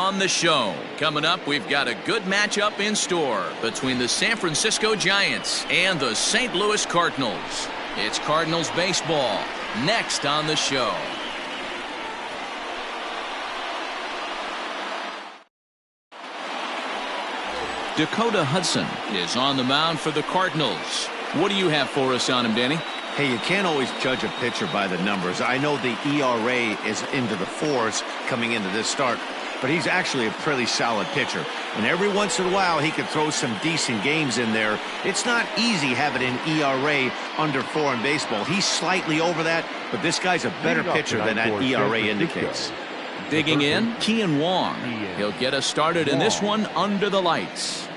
on the show. Coming up, we've got a good matchup in store between the San Francisco Giants and the St. Louis Cardinals. It's Cardinals baseball next on the show. Dakota Hudson is on the mound for the Cardinals. What do you have for us on him, Danny? Hey, you can't always judge a pitcher by the numbers. I know the ERA is into the 4s coming into this start, but he's actually a pretty solid pitcher. And every once in a while, he can throw some decent games in there. It's not easy having an ERA under 4 in baseball. He's slightly over that, but this guy's a better pitcher than that ERA indicates. Digging in, Kian Wong. He'll get us started in this one under the lights.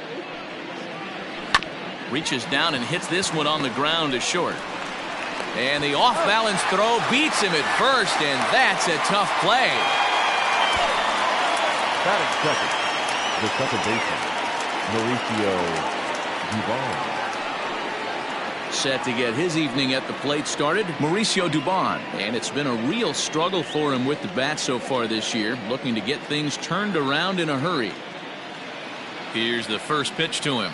Reaches down and hits this one on the ground to short. And the off-balance throw beats him at first, and that's a tough play. Batting second, the second baseman, Mauricio Dubon. Set to get his evening at the plate started, Mauricio Dubon. And it's been a real struggle for him with the bat so far this year, looking to get things turned around in a hurry. Here's the first pitch to him.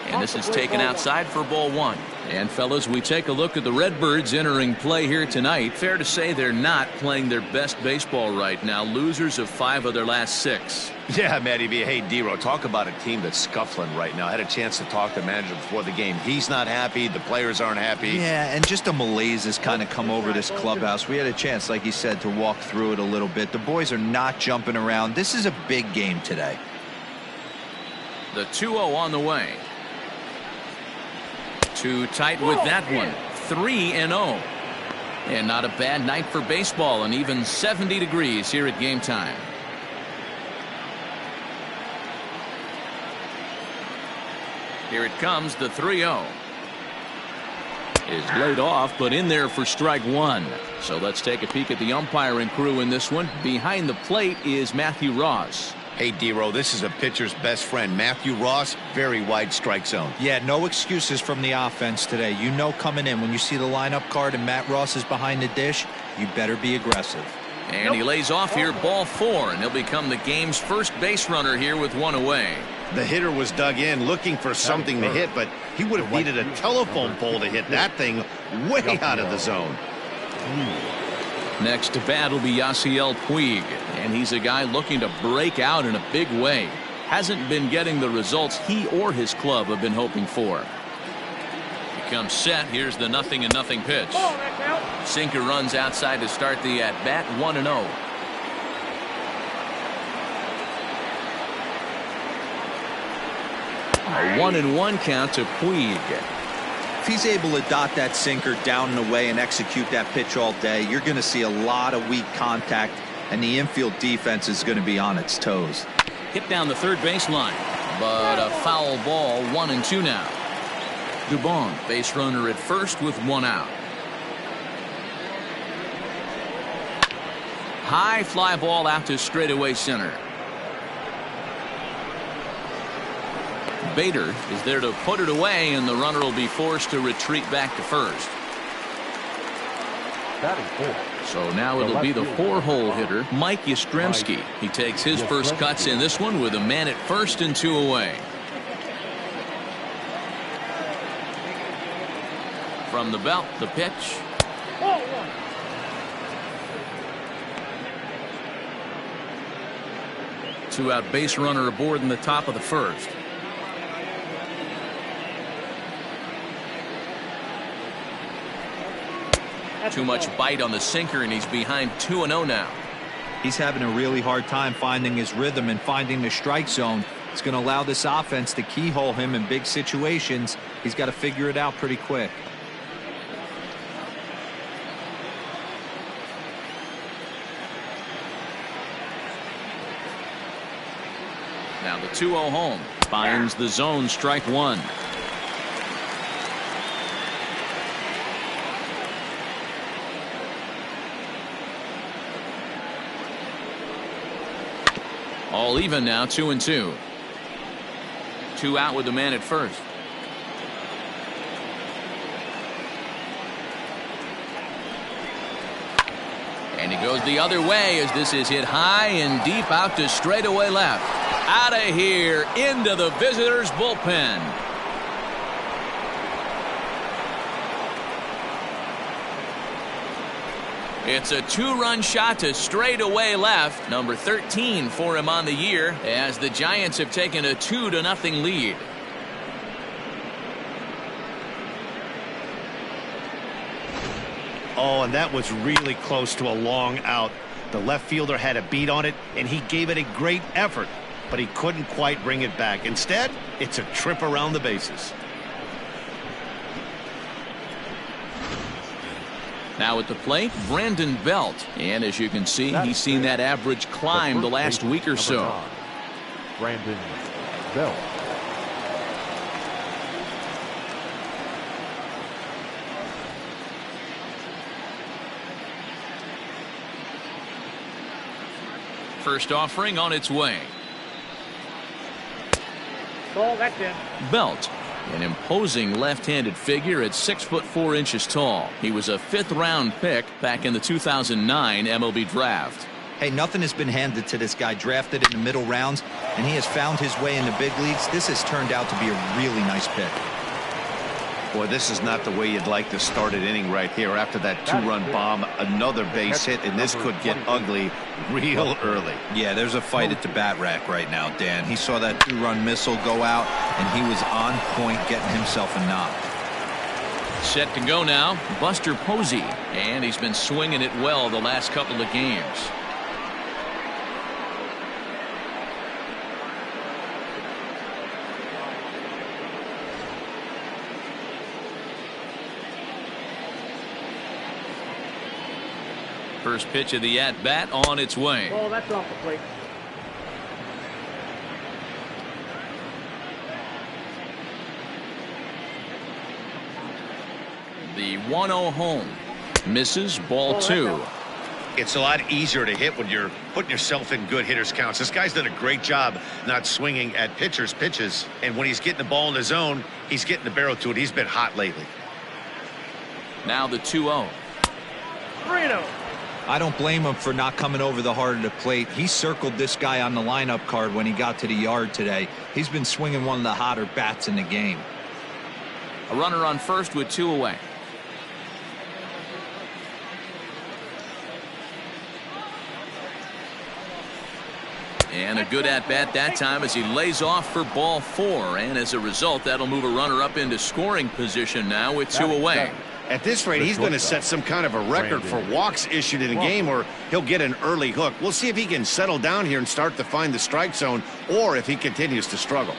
And this is taken outside for ball 1. And fellas, we take a look at the Redbirds entering play here tonight. Fair to say they're not playing their best baseball right now. Losers of 5 of their last 6. Yeah, Matty B. Hey, D-Row, talk about a team that's scuffling right now. I had a chance to talk to the manager before the game. He's not happy. The players aren't happy. Yeah, and just a malaise has kind of come over this clubhouse. We had a chance, like you said, to walk through it a little bit. The boys are not jumping around. This is a big game today. The 2-0 on the way. Too tight with that one. 3-0. And not a bad night for baseball, and even 70 degrees here at game time. Here it comes, the 3-0. Is laid off, but in there for strike 1. So let's take a peek at the umpiring crew in this one. Behind the plate is Matthew Ross. Hey, D-Row, this is a pitcher's best friend. Matthew Ross, very wide strike zone. Yeah, no excuses from the offense today. You know coming in when you see the lineup card and Matt Ross is behind the dish, you better be aggressive. And he lays off here, ball 4, and he'll become the game's first base runner here with 1 away. The hitter was dug in looking for something to hit, but he would have needed a telephone pole to hit that thing way out of the zone. Next to bat will be Yasiel Puig, and he's a guy looking to break out in a big way. Hasn't been getting the results he or his club have been hoping for. He comes set. Here's the 0-0 pitch. Sinker runs outside to start the at-bat, 1-0. A 1-1 count to Puig. If he's able to dot that sinker down and away and execute that pitch all day, you're going to see a lot of weak contact, and the infield defense is going to be on its toes. Hit down the third baseline, but a foul ball, 1-2 now. Dubon, base runner at first with 1 out. High fly ball out to straightaway center. Bader is there to put it away, and the runner will be forced to retreat back to first. So now it'll be the 4-hole hitter, Mike Yastrzemski. He takes his first cuts in this one with a man at first and 2 away. From the belt, the pitch. Two-out base runner aboard in the top of the first. Too much bite on the sinker, and he's behind 2-0 now. He's having a really hard time finding his rhythm and finding the strike zone. It's going to allow this offense to keyhole him in big situations. He's got to figure it out pretty quick. Now the 2-0 home finds the zone, strike 1. All even now, 2-2. 2 out with the man at first. And he goes the other way as this is hit high and deep out to straightaway left. Out of here into the visitors' bullpen. It's a 2-run shot to straightaway left. Number 13 for him on the year as the Giants have taken a 2-0 lead. Oh, and that was really close to a long out. The left fielder had a beat on it, and he gave it a great effort, but he couldn't quite bring it back. Instead, it's a trip around the bases. Now at the plate, Brandon Belt. And as you can see, he's seen that average climb the last week or so. Brandon Belt. First offering on its way. Ball, that's in. Belt, an imposing left-handed figure at 6'4" tall. He was a 5th-round pick back in the 2009 MLB draft. Hey, nothing has been handed to this guy. Drafted in the middle rounds, and he has found his way in the big leagues. This has turned out to be a really nice pick. Boy, this is not the way you'd like to start an inning right here. After that 2-run bomb, another base hit, and this could get ugly real early. Yeah, there's a fight at the bat rack right now, Dan. He saw that 2-run missile go out, and he was on point getting himself a knock. Set to go now, Buster Posey. And he's been swinging it well the last couple of games. First pitch of the at-bat on its way. Ball, that's off the plate. The 1-0 home. Misses, ball 2. It's a lot easier to hit when you're putting yourself in good hitters counts. This guy's done a great job not swinging at pitchers' pitches. And when he's getting the ball in the zone, he's getting the barrel to it. He's been hot lately. Now the 2-0. 3-0. I don't blame him for not coming over the heart of the plate. He circled this guy on the lineup card when he got to the yard today. He's been swinging one of the hotter bats in the game. A runner on first with 2 away. And a good at-bat that time as he lays off for ball 4. And as a result, that'll move a runner up into scoring position now with 2 away. At this rate, he's going to set some kind of a record for walks issued in a game, or he'll get an early hook. We'll see if he can settle down here and start to find the strike zone, or if he continues to struggle.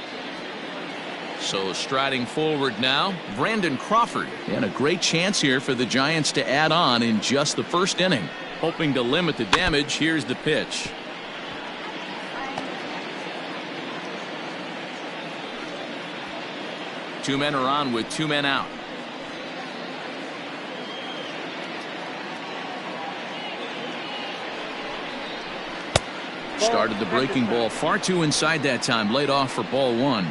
So striding forward now, Brandon Crawford. And a great chance here for the Giants to add on in just the first inning. Hoping to limit the damage, here's the pitch. Two men are on with 2 men out. Started the breaking ball far too inside that time. Laid off for ball 1.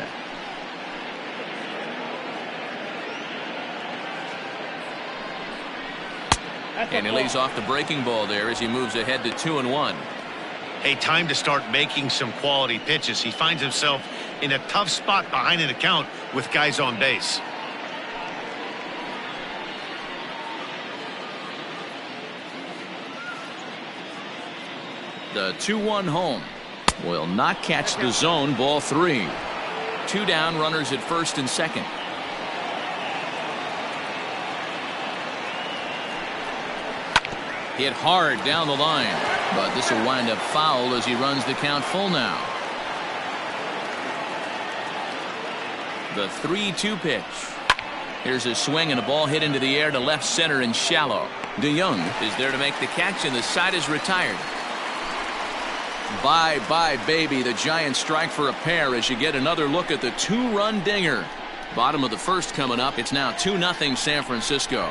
And he lays off the breaking ball there as he moves ahead to 2-1. Hey, time to start making some quality pitches. He finds himself in a tough spot behind an account with guys on base. The 2-1 home will not catch the zone. Ball 3. 2 down, runners at first and second. Hit hard down the line, but this will wind up foul as he runs the count full now. The 3-2 pitch. Here's a swing and a ball hit into the air to left center and shallow. DeYoung is there to make the catch, and the side is retired. Bye-bye, baby. The Giants strike for a pair as you get another look at the 2-run dinger. Bottom of the first coming up. It's now 2-0 San Francisco.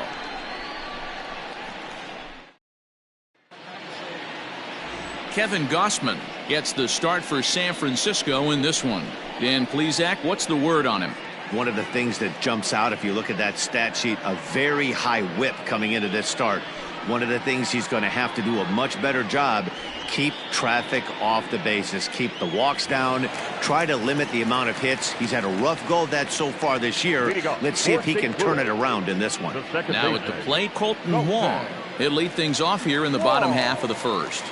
Kevin Gausman gets the start for San Francisco in this one. Dan Plesac, what's the word on him? One of the things that jumps out if you look at that stat sheet, a very high whip coming into this start. One of the things he's going to have to do a much better job, keep traffic off the bases, keep the walks down, try to limit the amount of hits. He's had a rough go of that so far this year. Let's see if he can turn it around in this one. Now at the plate, Colton Wong. He'll lead things off here in the bottom half of the first.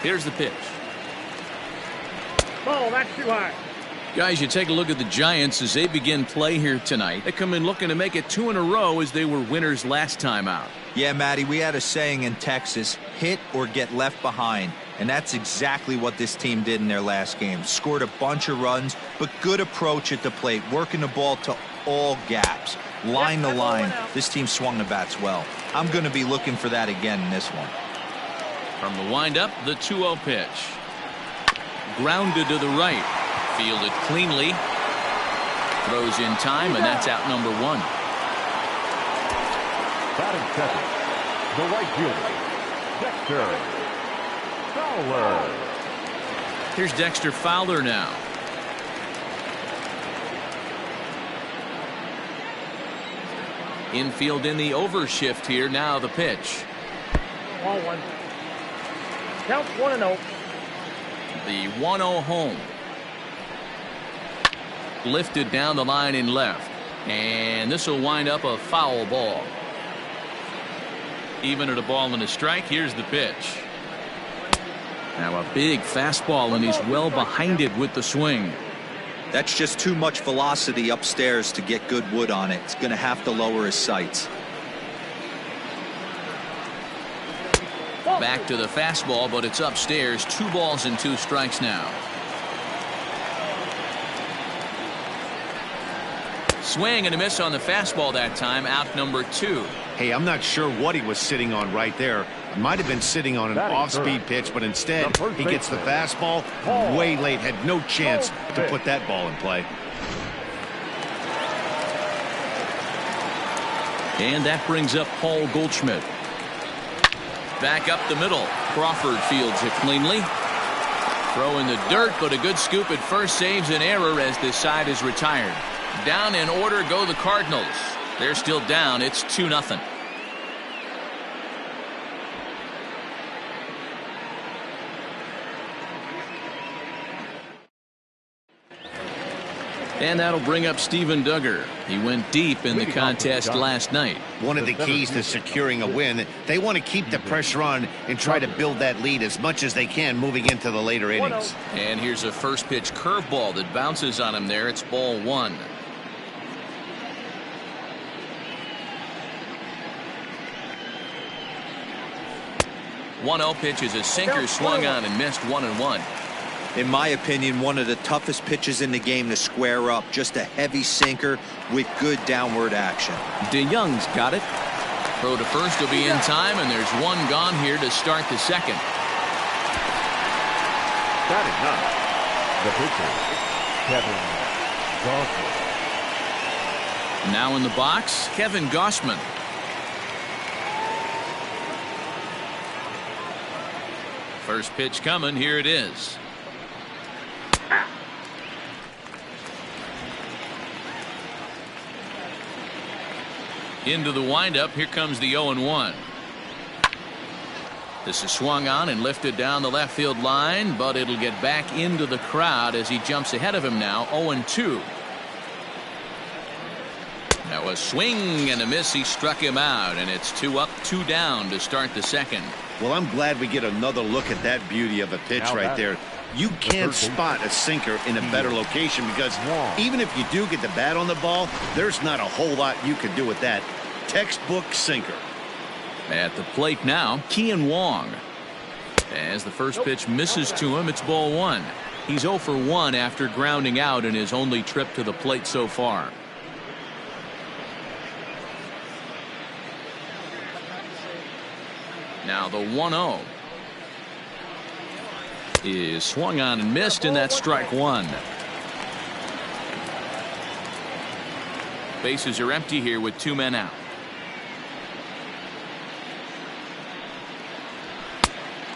Here's the pitch. Ball, that's too high. Guys, you take a look at the Giants as they begin play here tonight. They come in looking to make it 2 in a row as they were winners last time out. Yeah, Matty, we had a saying in Texas, hit or get left behind. And that's exactly what this team did in their last game. Scored a bunch of runs, but good approach at the plate, working the ball to all gaps. Line to line, this team swung the bats well. I'm going to be looking for that again in this one. From the windup, the 2-0 pitch. Grounded to the right. Fielded cleanly. Throws in time, and that's out number 1. Batting second, the right fielder, Dexter Fowler. Here's Dexter Fowler now. Infield in the overshift here. Now the pitch. Ball 1. Count 1-0. The 1-0 home. Lifted down the line in left. And this will wind up a foul ball. Even at a ball and a strike, here's the pitch. Now a big fastball, and he's well behind it with the swing. That's just too much velocity upstairs to get good wood on it. It's going to have to lower his sights. Back to the fastball, but it's upstairs. 2 balls and 2 strikes now. Swing and a miss on the fastball that time. Out number 2. Hey, I'm not sure what he was sitting on right there. Might have been sitting on an off-speed pitch, but instead he gets the fastball way late. Had no chance to put that ball in play. And that brings up Paul Goldschmidt. Back up the middle. Crawford fields it cleanly. Throw in the dirt, but a good scoop at first saves an error as this side is retired. Down in order go the Cardinals. They're still down. It's 2-0. And that'll bring up Steven Duggar. He went deep in the contest last night. One of the keys to securing a win, they want to keep the pressure on and try to build that lead as much as they can moving into the later innings. And here's a first pitch curveball that bounces on him there. It's ball 1. One-0 pitch is a sinker swung on and missed 1-1. In my opinion, one of the toughest pitches in the game to square up. Just a heavy sinker with good downward action. DeYoung's got it. Throw to first will be in time, and there's 1 gone here to start the second. Batting ninth, the pitcher, Kevin Gausman. Now in the box, Kevin Gausman. First pitch coming. Here it is. Into the windup. Here comes the 0-1. This is swung on and lifted down the left field line, but it'll get back into the crowd as he jumps ahead of him now. 0-2. Now a swing and a miss. He struck him out, and it's 2 up, 2 down to start the second. Well, I'm glad we get another look at that beauty of a pitch right there. You can't spot a sinker in a better location because even if you do get the bat on the ball, there's not a whole lot you can do with that. Textbook sinker. At the plate now, Kian Wong. As the first pitch misses to him, it's ball 1. He's 0 for 1 after grounding out in his only trip to the plate so far. Now the 1-0 is swung on and missed, and that's strike 1. Bases are empty here with 2 men out.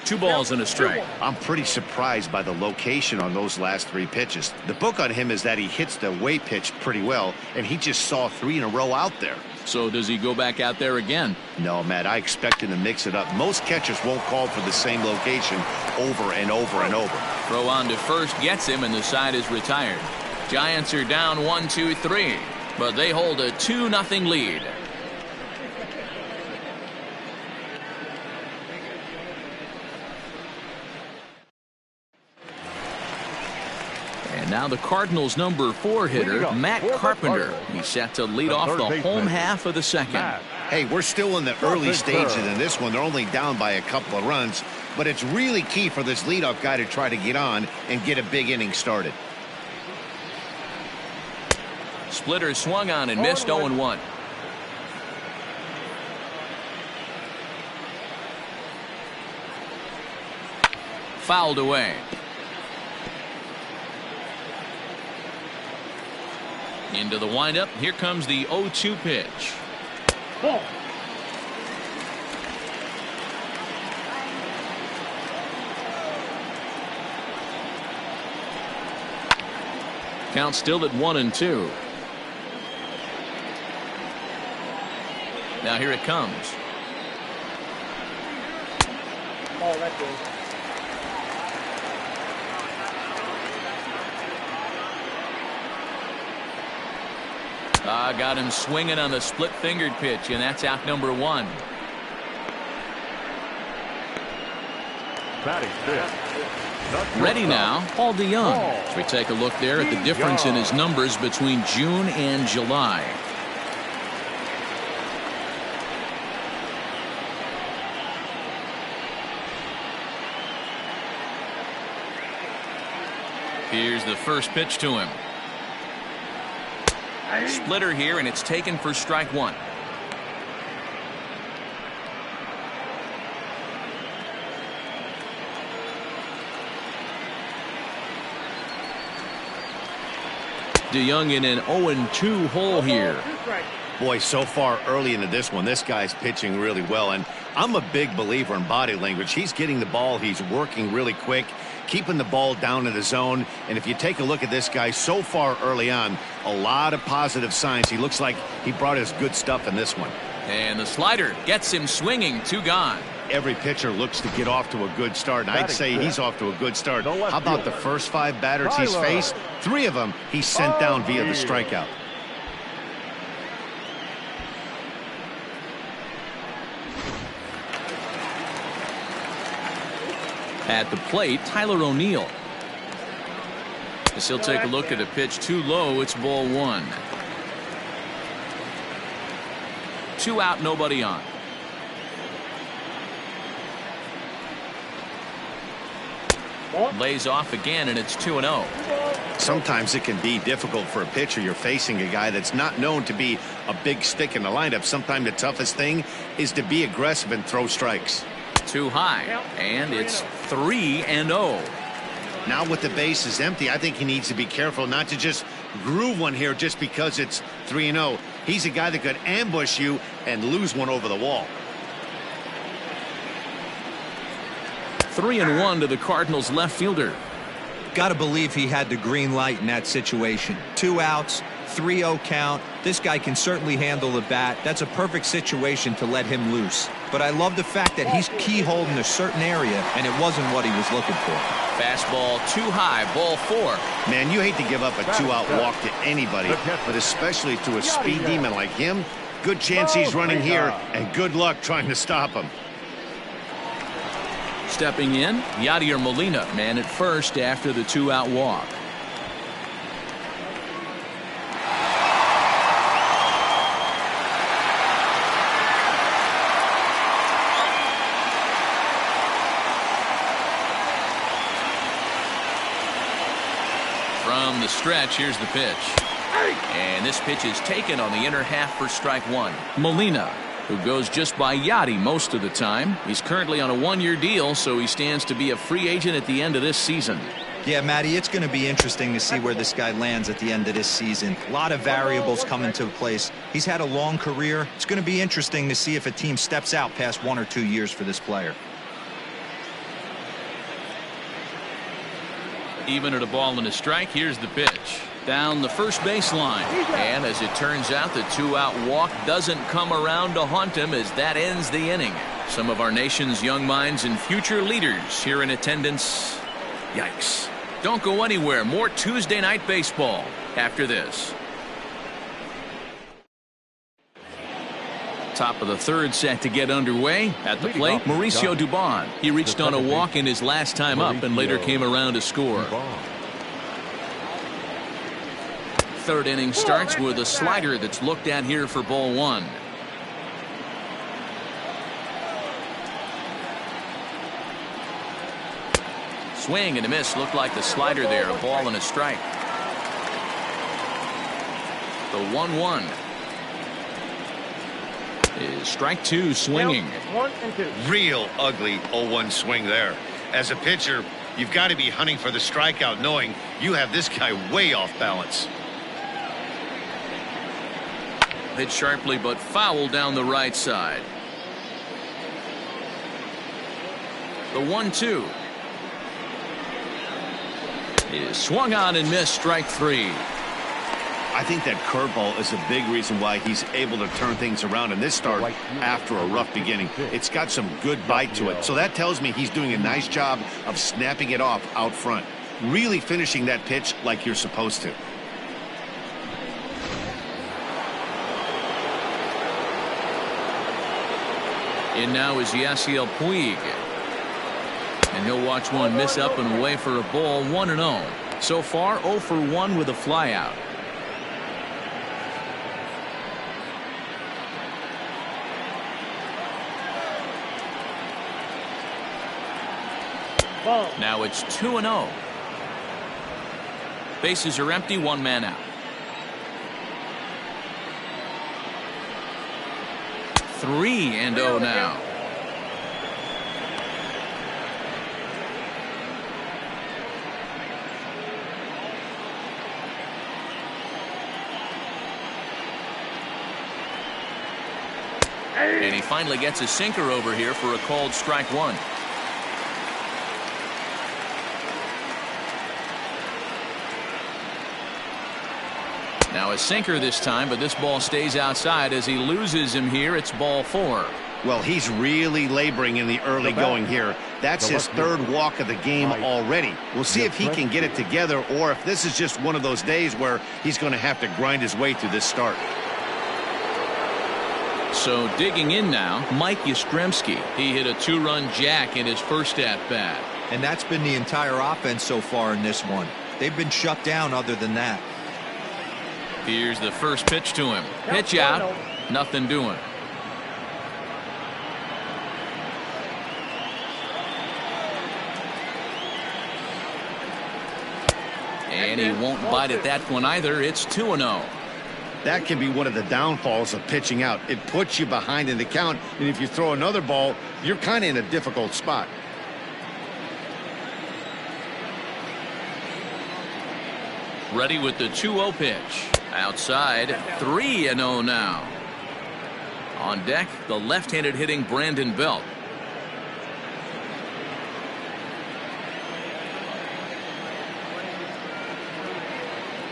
2 balls and a strike. I'm pretty surprised by the location on those last 3 pitches. The book on him is that he hits the away pitch pretty well, and he just saw 3 in a row out there. So does he go back out there again? No, Matt, I expect him to mix it up. Most catchers won't call for the same location over and over and over. Throw on to first gets him, and the side is retired. Giants are down 1-2-3, but they hold a 2-0 lead. And now the Cardinals' number 4 hitter, Matt Carpenter. He's set to lead off the home half of the second. Hey, we're still in the early stages in this one. They're only down by a couple of runs, but it's really key for this leadoff guy to try to get on and get a big inning started. Splitter swung on and missed 0-1. Fouled away. Into the windup. Here comes the 0-2 pitch. Ball. Count still at 1-2. Now here it comes. Oh, that's good. Got him swinging on the split-fingered pitch, and that's out number 1. Batting fifth. Ready now, Paul DeYoung. As we take a look there at the difference in his numbers between June and July. Here's the first pitch to him. Splitter here, and it's taken for strike 1. DeYoung in an 0-2 hole here. Boy, so far early into this one, this guy's pitching really well, and I'm a big believer in body language. He's getting the ball, he's working really quick, keeping the ball down in the zone, and if you take a look at this guy so far early on, a lot of positive signs. He looks like he brought his good stuff in this one. And the slider gets him swinging. 2 gone. Every pitcher looks to get off to a good start, and I'd say he's off to a good start. How about the first 5 batters he's faced? 3 of them he's sent down via the strikeout. At the plate, Tyler O'Neill. As he'll take a look at a pitch too low, it's ball 1. 2 out, nobody on. Lays off again, and it's 2-0. Sometimes it can be difficult for a pitcher. You're facing a guy that's not known to be a big stick in the lineup. Sometimes the toughest thing is to be aggressive and throw strikes. Too high, and it's 3-0. Now with the bases empty, I think he needs to be careful not to just groove one here just because it's 3-0. He's a guy that could ambush you and lose one over the wall. 3-1 to the Cardinals left fielder. Got to believe he had the green light in that situation. 2 outs, 3-0 count. This guy can certainly handle the bat. That's a perfect situation to let him loose. But I love the fact that he's keyholed in a certain area, and it wasn't what he was looking for. Fastball too high, ball 4. Man, you hate to give up a 2-out walk to anybody, but especially to a speed demon like him. Good chance he's running here, and good luck trying to stop him. Stepping in, Yadier Molina, man at first after the 2-out walk. From the stretch, here's the pitch. And this pitch is taken on the inner half for strike 1. Molina, who goes just by Yadi most of the time. He's currently on a 1-year deal, so he stands to be a free agent at the end of this season. Yeah, Matty, it's going to be interesting to see where this guy lands at the end of this season. A lot of variables come into place. He's had a long career. It's going to be interesting to see if a team steps out past 1 or 2 years for this player. Even at a ball and a strike, here's the pitch. Down the first baseline. And as it turns out, the two-out walk doesn't come around to haunt him as that ends the inning. Some of our nation's young minds and future leaders here in attendance. Yikes. Don't go anywhere. More Tuesday Night Baseball after this. Top of the third set to get underway. At the plate, Mauricio Dubon. He reached on a walk in his last time up and later came around to score. Third inning starts with a slider that's looked at here for ball one. Swing and a miss. Looked like the slider there. A ball and a strike. The 1-1 is strike two, swinging. 1 and 2. Real ugly 0-1 swing there. As a pitcher, you've got to be hunting for the strikeout, knowing you have this guy way off balance. Hit sharply but foul down the right side. The 1-2 is swung on and missed. Strike three. I think that curveball is a big reason why he's able to turn things around in this start after a rough beginning. It's got some good bite to it, so that tells me he's doing a nice job of snapping it off out front, really finishing that pitch like you're supposed to. In now is Yasiel Puig. And he'll watch one miss up and away for a ball. 1-0. So far 0 for 1 with a flyout. Ball. Now it's 2-0. Bases are empty, one man out. 3-0 now. And he finally gets a sinker over here for a called strike one. Now a sinker this time, but this ball stays outside as he loses him here. It's ball 4. Well, he's really laboring in the early going here. That's his third walk of the game already. We'll see if he can get it together or if this is just one of those days where he's going to have to grind his way through this start. So digging in now, Mike Yastrzemski. He hit a 2-run jack in his first at-bat. And that's been the entire offense so far in this one. They've been shut down other than that. Here's the first pitch to him. Pitch out. Nothing doing. And he won't bite at that one either. It's 2-0. That can be one of the downfalls of pitching out. It puts you behind in the count, and if you throw another ball, you're kind of in a difficult spot. Ready with the 2-0 pitch. Outside, 3-0 now. On deck, the left-handed hitting Brandon Belt.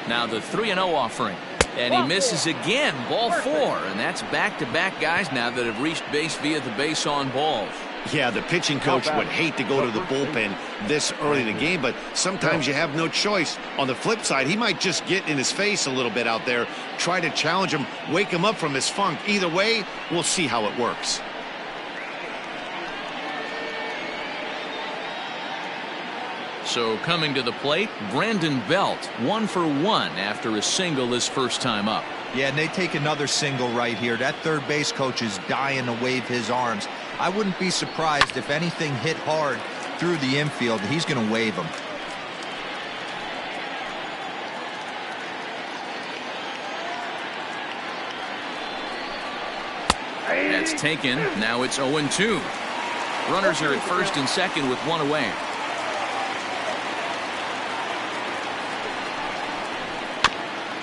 Now the 3-0 offering. And he misses again. Ball 4. And that's back-to-back guys now that have reached base via the base on balls. Yeah, the pitching coach would hate to go to the bullpen this early in the game, but sometimes you have no choice. On the flip side, he might just get in his face a little bit out there, try to challenge him, wake him up from his funk. Either way, we'll see how it works. So coming to the plate, Brandon Belt, 1 for 1 after a single his first time up. Yeah, and they take another single right here. That third base coach is dying to wave his arms. I wouldn't be surprised if anything hit hard through the infield. He's going to wave them. That's taken. Now it's 0-2. Runners are at first and second with one away.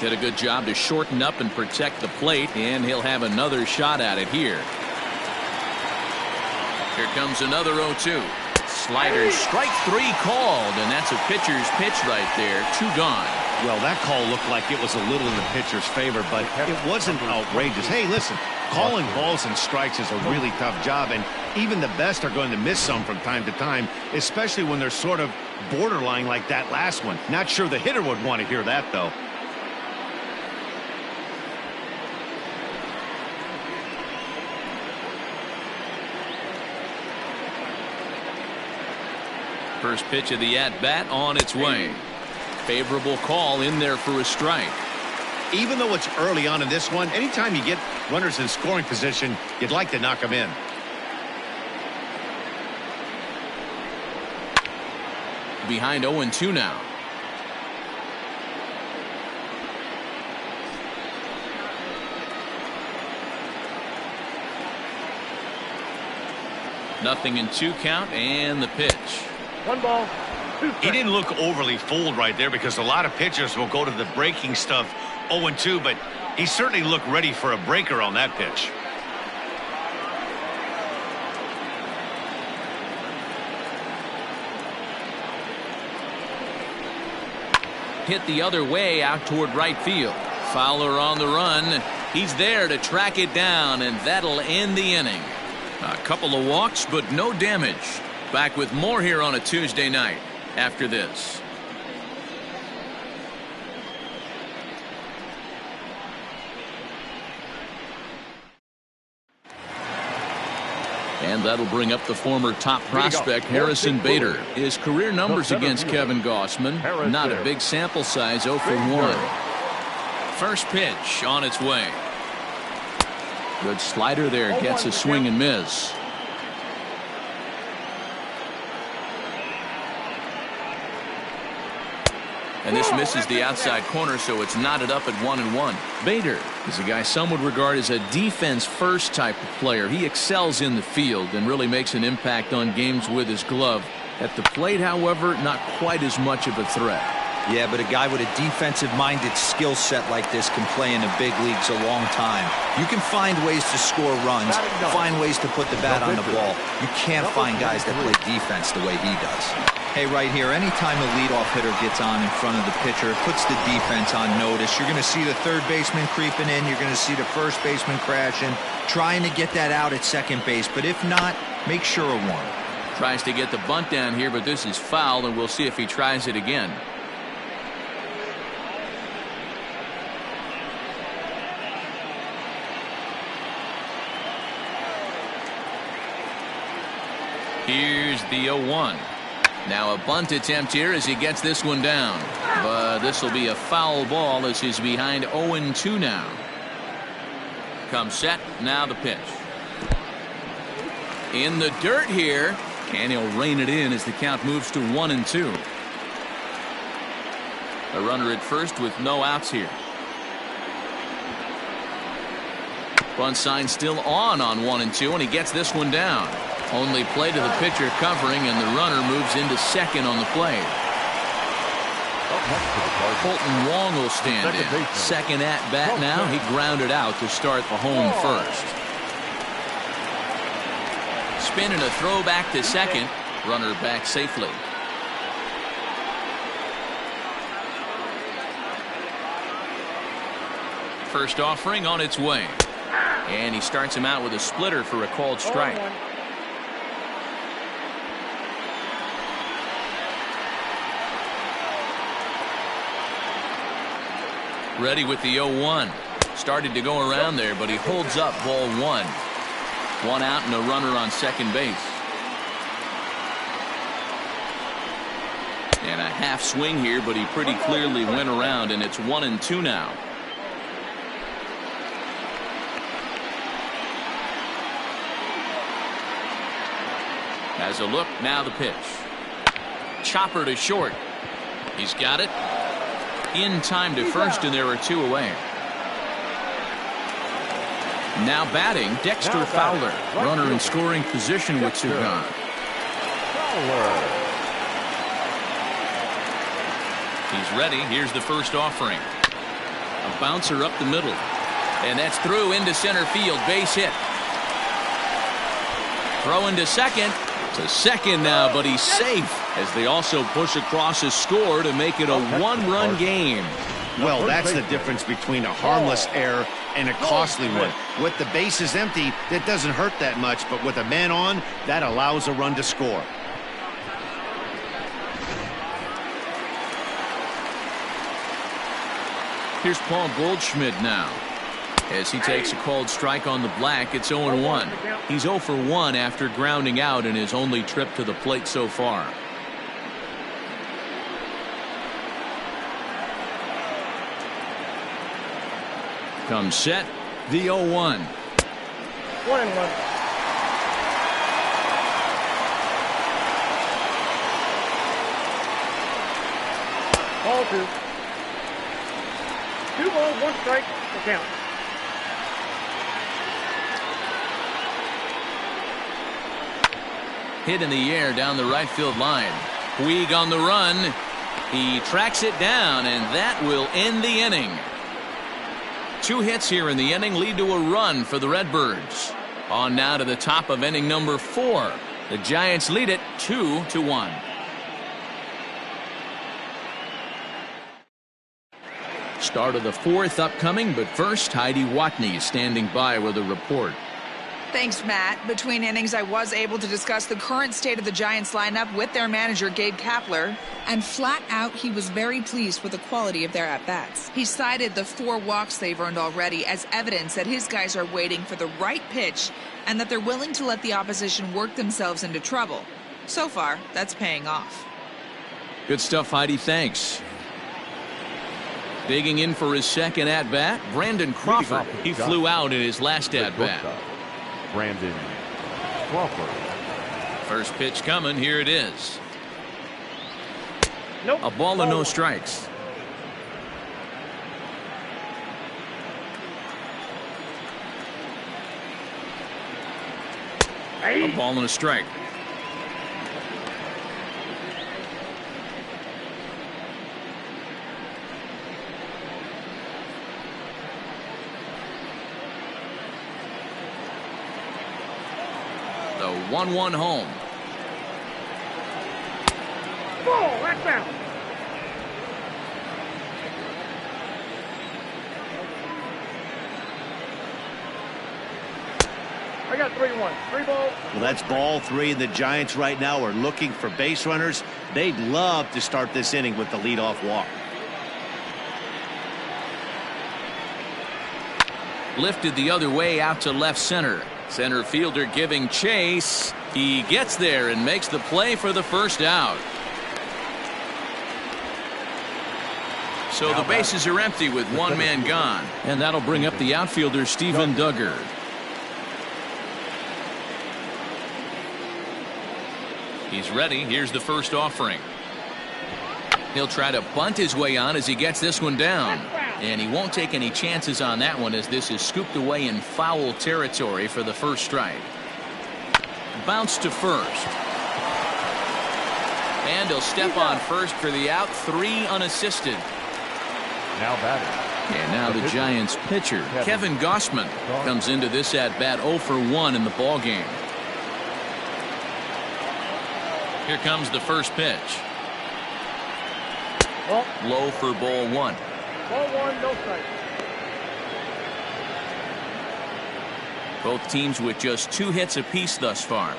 Did a good job to shorten up and protect the plate, and he'll have another shot at it here. Here comes another 0-2. Slider, strike 3 called, and that's a pitcher's pitch right there. 2 gone. Well, that call looked like it was a little in the pitcher's favor, but it wasn't outrageous. Hey, listen, calling balls and strikes is a really tough job, and even the best are going to miss some from time to time, especially when they're sort of borderline like that last one. Not sure the hitter would want to hear that, though. First pitch of the at-bat on its way. Favorable call in there for a strike. Even though it's early on in this one, anytime you get runners in scoring position, you'd like to knock them in. Behind 0-2 now. Nothing in 2 count, and the pitch. 1 ball. 2 He strikes. didn't look overly fooled right there because a lot of pitchers will go to the breaking stuff 0-2, but he certainly looked ready for a breaker on that pitch. Hit the other way out toward right field. Fowler on the run. He's there to track it down, and that'll end the inning. A couple of walks, but no damage. Back with more here on a Tuesday night after this. And that'll bring up the former top prospect Harrison Bader. His career numbers against Kevin Gossman, not a big sample size, 0 for 1. First pitch on its way. Good slider there, gets a swing and miss. And this misses the outside corner, so it's knotted up at 1-1. Bader is a guy some would regard as a defense-first type of player. He excels in the field and really makes an impact on games with his glove. At the plate, however, not quite as much of a threat. Yeah, but a guy with a defensive-minded skill set like this can play in the big leagues a long time. You can find ways to score runs, find ways to put the bat on the ball. You can't find guys that play defense the way he does. Hey, right here, anytime a leadoff hitter gets on in front of the pitcher, it puts the defense on notice. You're going to see the third baseman creeping in. You're going to see the first baseman crashing, trying to get that out at second base. But if not, make sure of one. Tries to get the bunt down here, but this is foul, and we'll see if he tries it again. Here's the 0-1. Now a bunt attempt here as he gets this one down. But this will be a foul ball as he's behind 0-2 now. Comes set. Now the pitch. In the dirt here. And he'll rein it in as the count moves to 1-2. A runner at first with no outs here. Bunt sign still on 1-2, and he gets this one down. Only play to the pitcher covering, and the runner moves into second on the play. Colton Wong will stand in. Second at bat now. He grounded out to start the home first. Spin and a throw back to second. Runner back safely. First offering on its way. And he starts him out with a splitter for a called strike. Ready with the 0-1. Started to go around there, but he holds up ball 1. 1 out and a runner on second base. And a half swing here, but he pretty clearly went around, and it's 1-2 now. Has a look, now the pitch. Chopper to short. He's got it. In time to first, and there are 2 away. Now batting, Dexter Fowler. Runner in scoring position with 2 gone. He's ready. Here's the first offering. A bouncer up the middle. And that's through into center field. Base hit. Throw into second. To second now, but he's safe as they also push across his score to make it a one-run game. Well, that's the difference between a harmless error and a costly one. With the bases empty, that doesn't hurt that much, but with a man on, that allows a run to score. Here's Paul Goldschmidt now. As he takes a called strike on the black, it's 0-1. He's 0 for 1 after grounding out in his only trip to the plate so far. Comes set, the 0-1. 1-1. Ball 2. 2 balls, 1 strike, the count. Hit in the air down the right field line. Puig on the run. He tracks it down, and that will end the inning. 2 hits here in the inning lead to a run for the Redbirds. On now to the top of inning number 4. The Giants lead it 2-1. Start of the 4th upcoming, but first Heidi Watney is standing by with a report. Thanks, Matt. Between innings, I was able to discuss the current state of the Giants lineup with their manager, Gabe Kapler. And flat out, he was very pleased with the quality of their at-bats. He cited the 4 walks they've earned already as evidence that his guys are waiting for the right pitch and that they're willing to let the opposition work themselves into trouble. So far, that's paying off. Good stuff, Heidi. Thanks. Digging in for his second at-bat, Brandon Crawford. He flew out in his last at-bat. Brandon Crawford. First pitch coming. Here it is. Nope. A ball and no strikes. A ball and a strike. The 1-1 home. Ball, that's out. I got 3-1. 3 balls. Well, that's ball 3, and the Giants right now are looking for base runners. They'd love to start this inning with the leadoff walk. Lifted the other way out to left center. Center fielder giving chase. He gets there and makes the play for the first out. So the bases are empty with 1 man gone. And that'll bring up the outfielder Steven Duggar. He's ready. Here's the first offering. He'll try to bunt his way on as he gets this one down. And he won't take any chances on that one as this is scooped away in foul territory for the first strike. Bounce to first. And he'll step on first for the out. 3 unassisted. Now batting. And now the Giants pitcher, Kevin Gausman, comes into this at-bat 0 for 1 in the ballgame. Here comes the first pitch. Low for ball 1. Ball 1, no strike. Both teams with just 2 hits apiece thus far.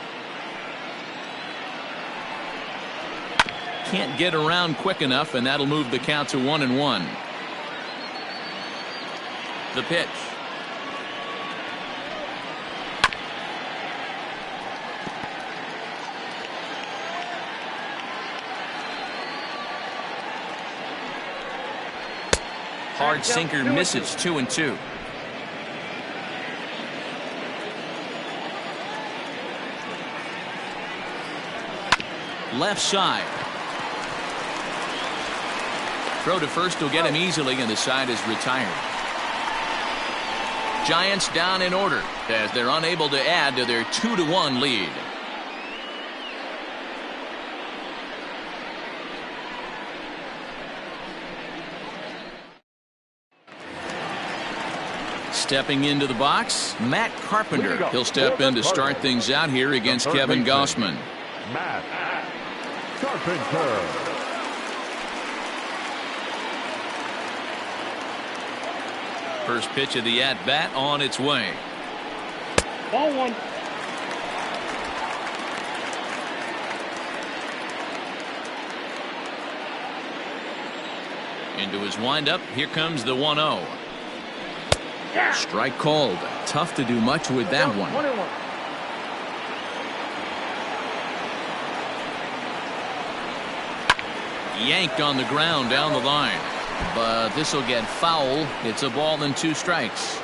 Can't get around quick enough, and that'll move the count to 1-1. The pitch. Hard sinker misses. 2-2. Left side. Throw to first will get him easily, and the side is retired. Giants down in order as they're unable to add to their 2-1 lead. Stepping into the box, Matt Carpenter. He'll step in to start things out here against Kevin Gausman. Matt Carpenter. First pitch of the at-bat on its way. Ball one. Into his windup. Here comes the 1-0. Yeah. Strike called. Tough to do much with that one. 1-1. Yanked on the ground down the line. But this will get foul. It's a ball and 2 strikes.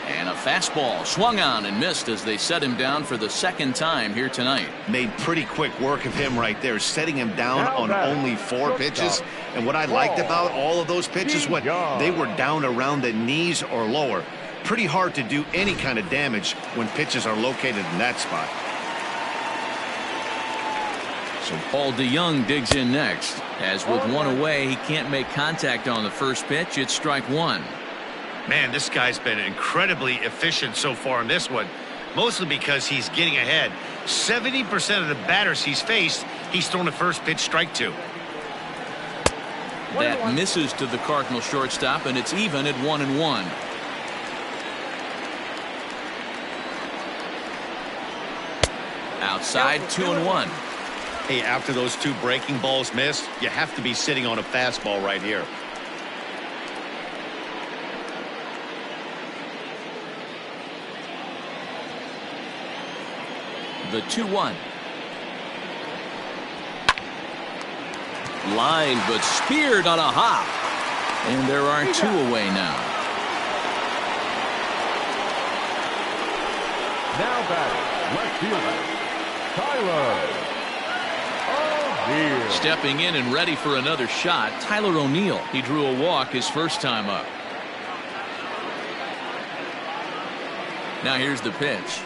And a fastball swung on and missed as they set him down for the second time here tonight. Made pretty quick work of him right there, setting him down on only 4 pitches. And what I liked about all of those pitches, when they were down around the knees or lower. Pretty hard to do any kind of damage when pitches are located in that spot. So Paul DeYoung digs in next. As with 1 away, he can't make contact on the first pitch. It's strike 1. Man, this guy's been incredibly efficient so far in this one, mostly because he's getting ahead. 70% of the batters he's faced, he's thrown the first pitch strike 2. That misses to the Cardinal shortstop, and it's even at 1-1. Outside, 2-1. Hey, after those 2 breaking balls missed, you have to be sitting on a fastball right here. The 2-1. Line, but speared on a hop. And there are 2 away now. Now batting, left fielder Tyler O'Neill. Stepping in and ready for another shot, Tyler O'Neill. He drew a walk his first time up. Now here's the pitch.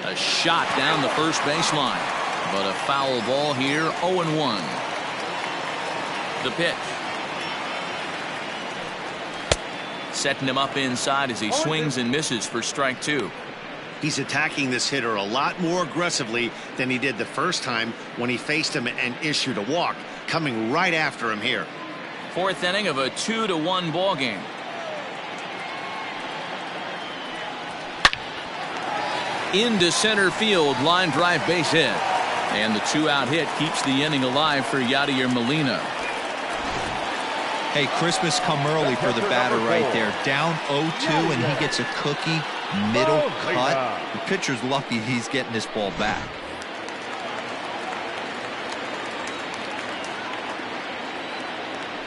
A shot down the first baseline, but a foul ball here. 0-1. The pitch. Setting him up inside as he swings and misses for strike 2. He's attacking this hitter a lot more aggressively than he did the first time when he faced him and issued a walk, coming right after him here. 4th inning of a 2-1 ball game. Into center field, line drive, base hit, and the 2-out hit keeps the inning alive for Yadier Molina. Hey, Christmas come early for the batter right there. Down 0-2, and he gets a cookie middle cut. The pitcher's lucky he's getting this ball back.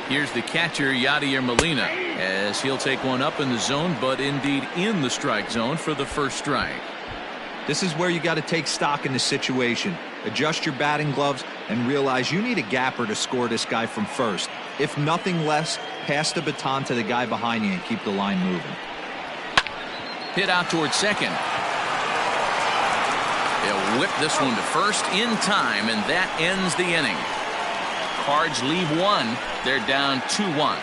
Here's the catcher, Yadier Molina, as he'll take one up in the zone, but indeed in the strike zone for the first strike. This is where you got to take stock in the situation. Adjust your batting gloves and realize you need a gapper to score this guy from first. If nothing less, pass the baton to the guy behind you and keep the line moving. Hit out towards second. They'll whip this one to first in time, and that ends the inning. Cards leave 1. They're down 2-1.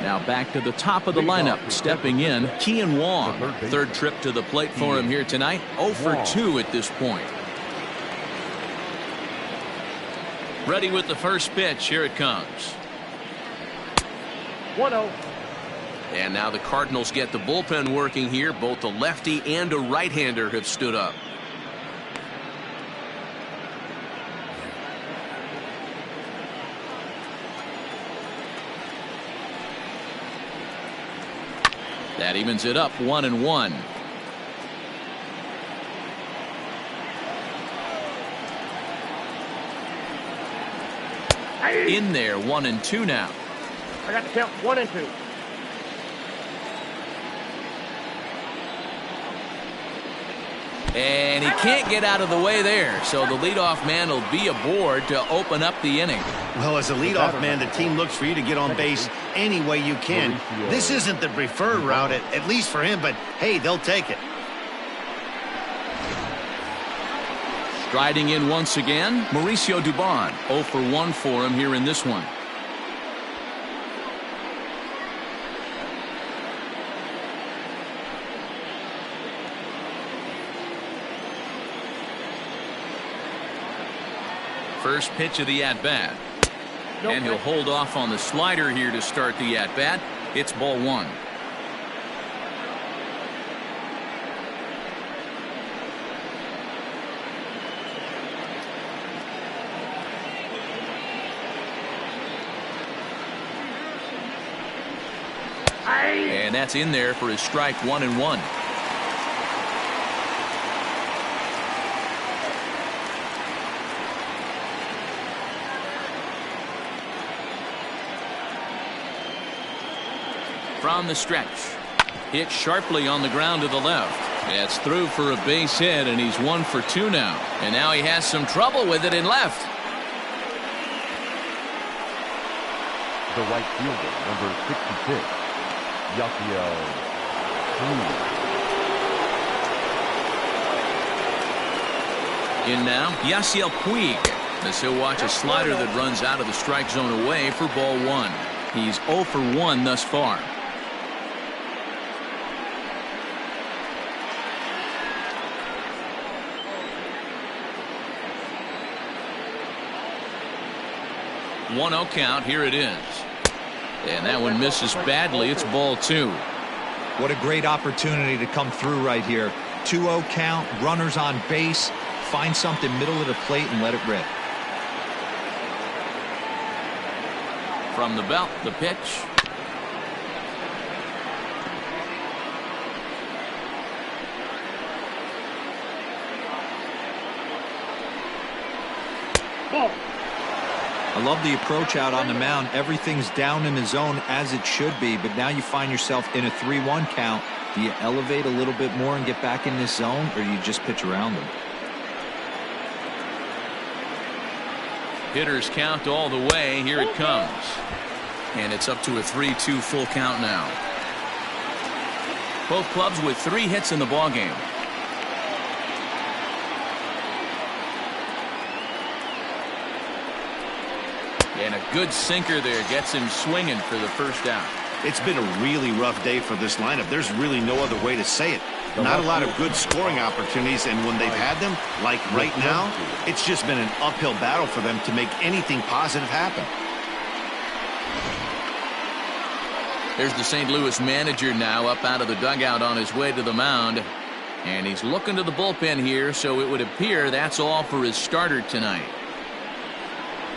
Now back to the top of the lineup. Stepping in, Kian Wong. 3rd trip to the plate for him here tonight. 0 for 2 at this point. Ready with the first pitch. Here it comes. 1-0. And now the Cardinals get the bullpen working here. Both a lefty and a right-hander have stood up. That evens it up, 1-1. In there, 1-2 now. I got to count 1 and 2. And And he can't get out of the way there, so the leadoff man will be aboard to open up the inning. Well, as a leadoff man, the team looks for you to get on base any way you can. This isn't the preferred route, at least for him, but hey, they'll take it. Striding in once again, Mauricio Dubon. 0 for 1 for him here in this one. First pitch of the at-bat. And he'll hold off on the slider here to start the at-bat. It's ball 1. And that's in there for his strike 1-1. From the stretch. Hit sharply on the ground to the left. That's through for a base hit, and he's 1 for 2 now. And now he has some trouble with it in left. The right fielder, number 66, Yasiel Puig. In now, Yasiel Puig. As he'll watch a slider that runs out of the strike zone away for ball 1. He's 0 for 1 thus far. One 0 count. Here it is. And that one misses badly. It's ball 2. What a great opportunity to come through right here. 2-0 count, runners on base. Find something middle of the plate and let it rip. From the belt, the pitch. Ball. I love the approach out on the mound. Everything's down in the zone as it should be, but now you find yourself in a 3-1 count. Do you elevate a little bit more and get back in this zone, or you just pitch around them? Hitters count all the way. Here it comes. And it's up to a 3-2 full count now. Both clubs with 3 hits in the ballgame. And a good sinker there gets him swinging for the first out. It's been a really rough day for this lineup. There's really no other way to say it. Not a lot of good scoring opportunities, and when they've had them, like right now, it's just been an uphill battle for them to make anything positive happen. There's the St. Louis manager now up out of the dugout on his way to the mound. And he's looking to the bullpen here, so it would appear that's all for his starter tonight.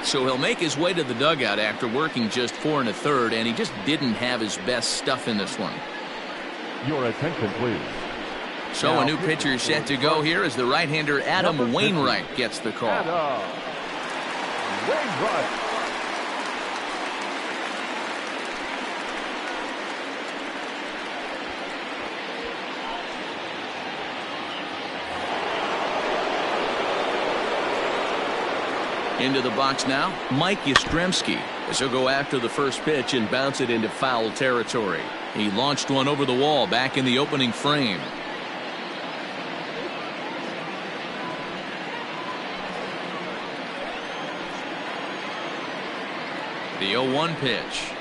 So he'll make his way to the dugout after working just 4 1/3, and he just didn't have his best stuff in this one. Your attention, please. So a new pitcher set to go here as the right-hander Adam Wainwright gets the call. Adam Wainwright. Into the box now, Mike Yastrzemski, as he'll go after the first pitch and bounce it into foul territory. He launched one over the wall back in the opening frame. The 0-1 pitch.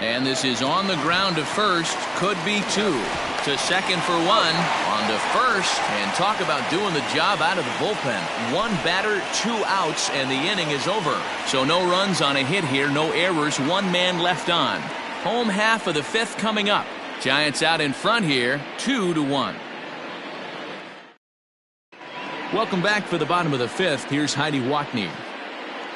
And this is on the ground to first. Could be 2. To second for 1. On to first. And talk about doing the job out of the bullpen. 1 batter, 2 outs, and the inning is over. So no runs on a hit here. No errors. 1 man left on. Home half of the 5th coming up. Giants out in front here. 2-1. Welcome back for the bottom of the 5th. Here's Heidi Watney.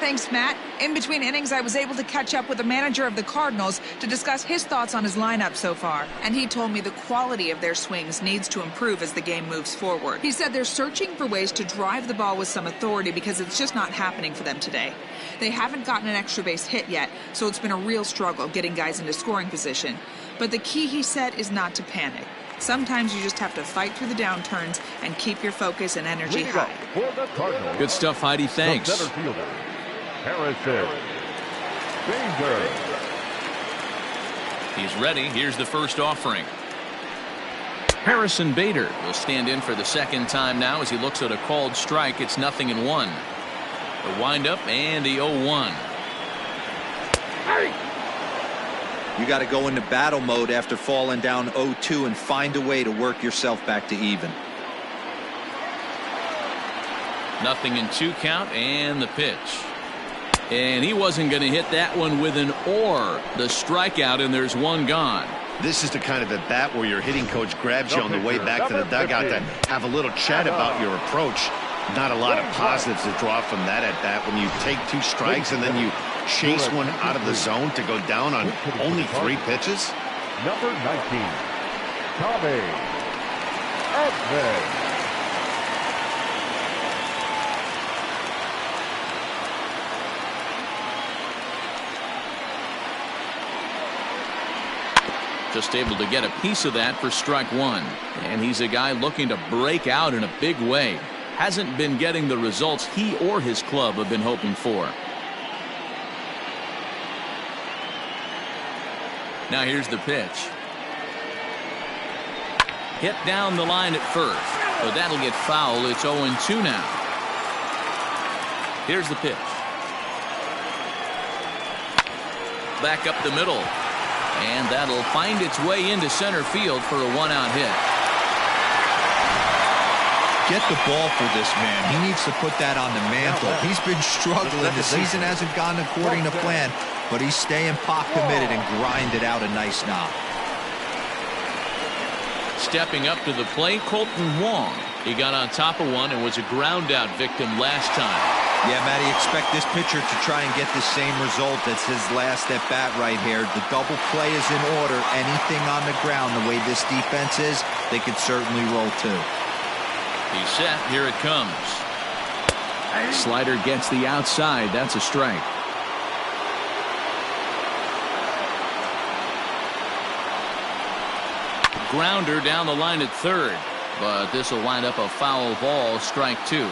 Thanks, Matt. In between innings, I was able to catch up with the manager of the Cardinals to discuss his thoughts on his lineup so far. And he told me the quality of their swings needs to improve as the game moves forward. He said they're searching for ways to drive the ball with some authority because it's just not happening for them today. They haven't gotten an extra base hit yet, so it's been a real struggle getting guys into scoring position. But the key, he said, is not to panic. Sometimes you just have to fight through the downturns and keep your focus and energy Leading up high. for the Cardinals, Good stuff, Heidi. Thanks. the center fielder, Harrison Bader. He's ready. Here's the first offering. Harrison Bader will stand in for the second time now as he looks at a called strike. It's 0-1. The windup and the 0-1. You got to go into battle mode after falling down 0-2 and find a way to work yourself back to even. 0-2 count and the pitch. And he wasn't going to hit that one with an or. The strikeout, and there's one gone. This is the kind of at bat where your hitting coach grabs you on the way back to the dugout to have a little chat about your approach. Not a lot of positives to draw from that at bat when you take 2 strikes and then you chase one out of the zone to go down on only 3 pitches. Number 19, Tommy Edman. Just able to get a piece of that for strike 1. And he's a guy looking to break out in a big way. Hasn't been getting the results he or his club have been hoping for. Now here's the pitch. Hit down the line at first, but that'll get foul. It's 0-2 now. Here's the pitch. Back up the middle. And that'll find its way into center field for a 1-out hit. Get the ball for this man. He needs to put that on the mantle. He's been struggling. The season hasn't gone according to plan, but he's staying pot committed and grinded out a nice knock. Stepping up to the plate, Colton Wong. He got on top of one and was a ground out victim last time. Yeah, Matty, expect this pitcher to try and get the same result as his last at bat right here. The double play is in order. Anything on the ground, the way this defense is, they could certainly roll too. He's set. Here it comes. Slider gets the outside. That's a strike. Grounder down the line at third, but this will wind up a foul ball. Strike 2.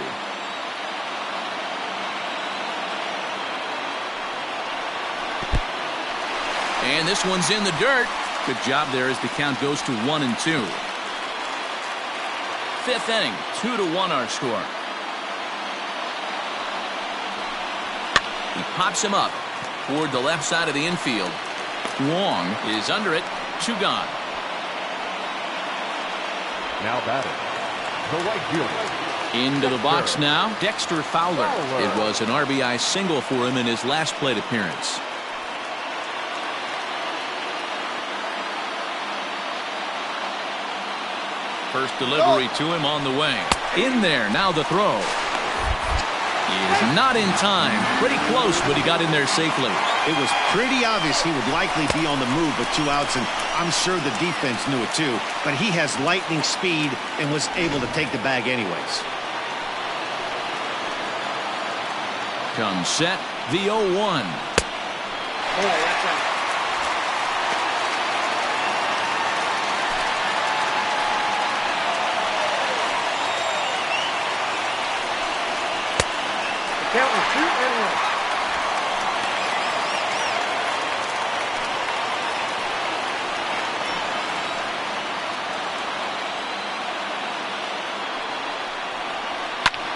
And this one's in the dirt. Good job there as the count goes to 1-2. 5th inning, 2-1 our score. He pops him up toward the left side of the infield. Wong is under it. 2 gone. Now batting, the right fielder. Into the box now, Dexter Fowler. It was an RBI single for him in his last plate appearance. First delivery to him on the way. In there, now the throw. He is not in time. Pretty close, but he got in there safely. It was pretty obvious he would likely be on the move with 2 outs, and I'm sure the defense knew it too. But he has lightning speed and was able to take the bag anyways. Comes set, the 0-1. Count was 2-1.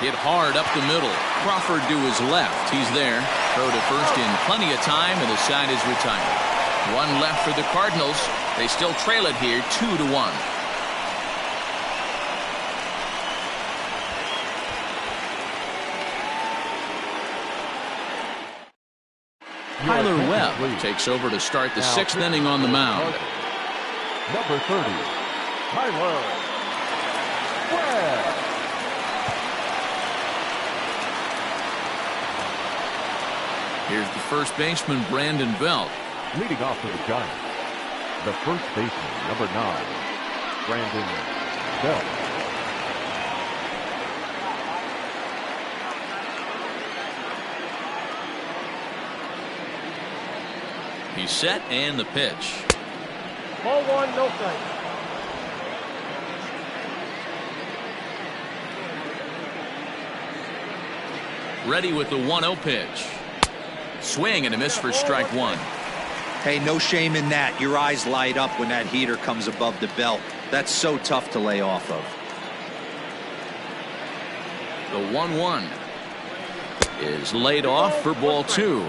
Hit hard up the middle. Crawford to his left. He's there. Throw to first in plenty of time, and the side is retired. 1 left for the Cardinals. They still trail it here 2-1. Tyler Webb takes over to start the 6th inning on the mound. Number 30, Tyler Webb. Here's the first baseman, Brandon Belt. Leading off for the Giants, the first baseman, number 9, Brandon Belt. He's set, and the pitch. Ball 1, no strike. Ready with the 1-0 pitch. Swing and a miss for strike one. Hey, no shame in that. Your eyes light up when that heater comes above the belt. That's so tough to lay off of. The 1-1 is laid off for ball two.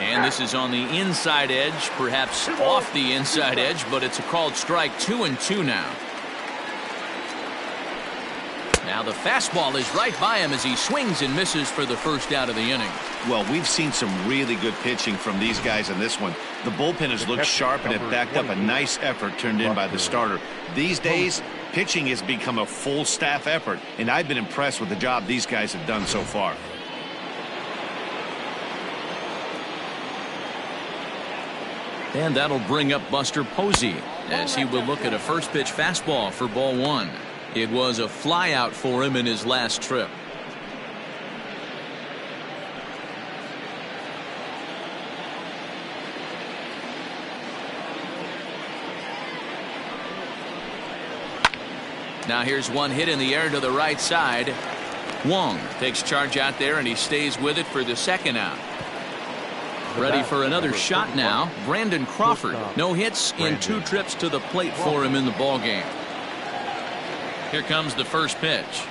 And this is on the inside edge, perhaps off the inside edge, but it's a called strike. 2-2 now. Now the fastball is right by him as he swings and misses for the first out of the inning. Well, we've seen some really good pitching from these guys in this one. The bullpen has looked sharp, and it backed up a nice effort turned in by the starter. These days, pitching has become a full staff effort, and I've been impressed with the job these guys have done so far. And that'll bring up Buster Posey as he will look at a first pitch fastball for ball one. It was a flyout for him in his last trip. Now here's one hit in the air to the right side. Wong takes charge out there and he stays with it for the second out. Ready for another shot now. Brandon Crawford. No hits in 2 trips to the plate for him in the ball game. Here comes the first pitch.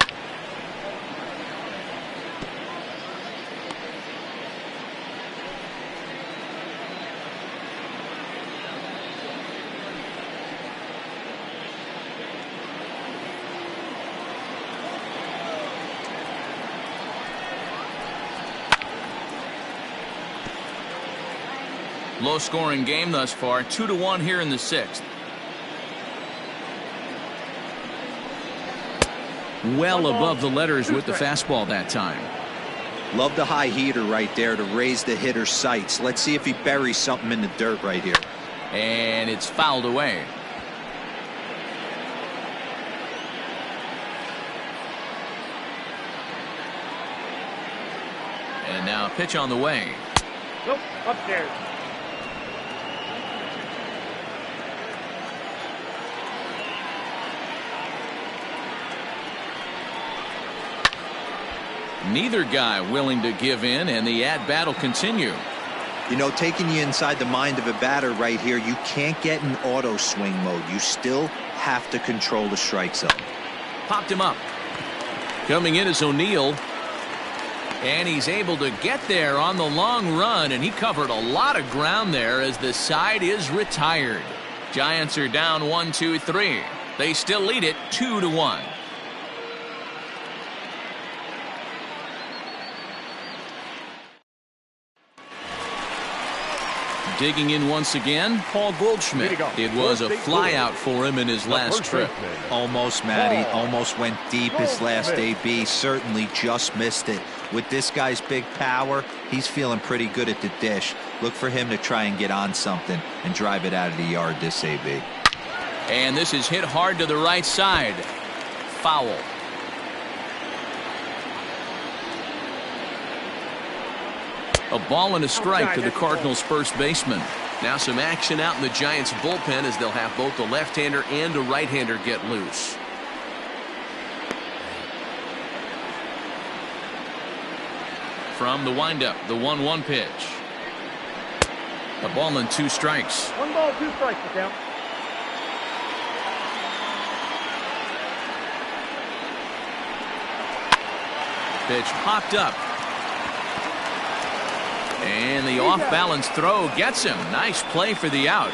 Low scoring game thus far. 2-1 here in the 6th. Well above the letters with the fastball that time. Love the high heater right there to raise the hitter's sights. Let's see if he buries something in the dirt right here. And it's fouled away. And now a pitch on the way. Nope, upstairs. Neither guy willing to give in, and the at-bat will continue. You know, taking you inside the mind of a batter right here, you can't get in auto swing mode. You still have to control the strike zone. Popped him up. Coming in is O'Neill. And he's able to get there on the long run, and he covered a lot of ground there as the side is retired. Giants are down 1-2-3. They still lead it 2-1. Digging in once again, Paul Goldschmidt. It was a flyout for him in his last trip. Almost, Matty. Almost went deep his last AB. Certainly just missed it. With this guy's big power, he's feeling pretty good at the dish. Look for him to try and get on something and drive it out of the yard this AB. And this is hit hard to the right side. Foul. A ball and a strike to the Cardinals' first baseman. Now some action out in the Giants' bullpen as they'll have both a left-hander and a right-hander get loose. From the windup, the 1-1 pitch. A ball and 2 strikes. 1 ball, 2 strikes to count. Pitch popped up. And the off-balance throw gets him. Nice play for the out.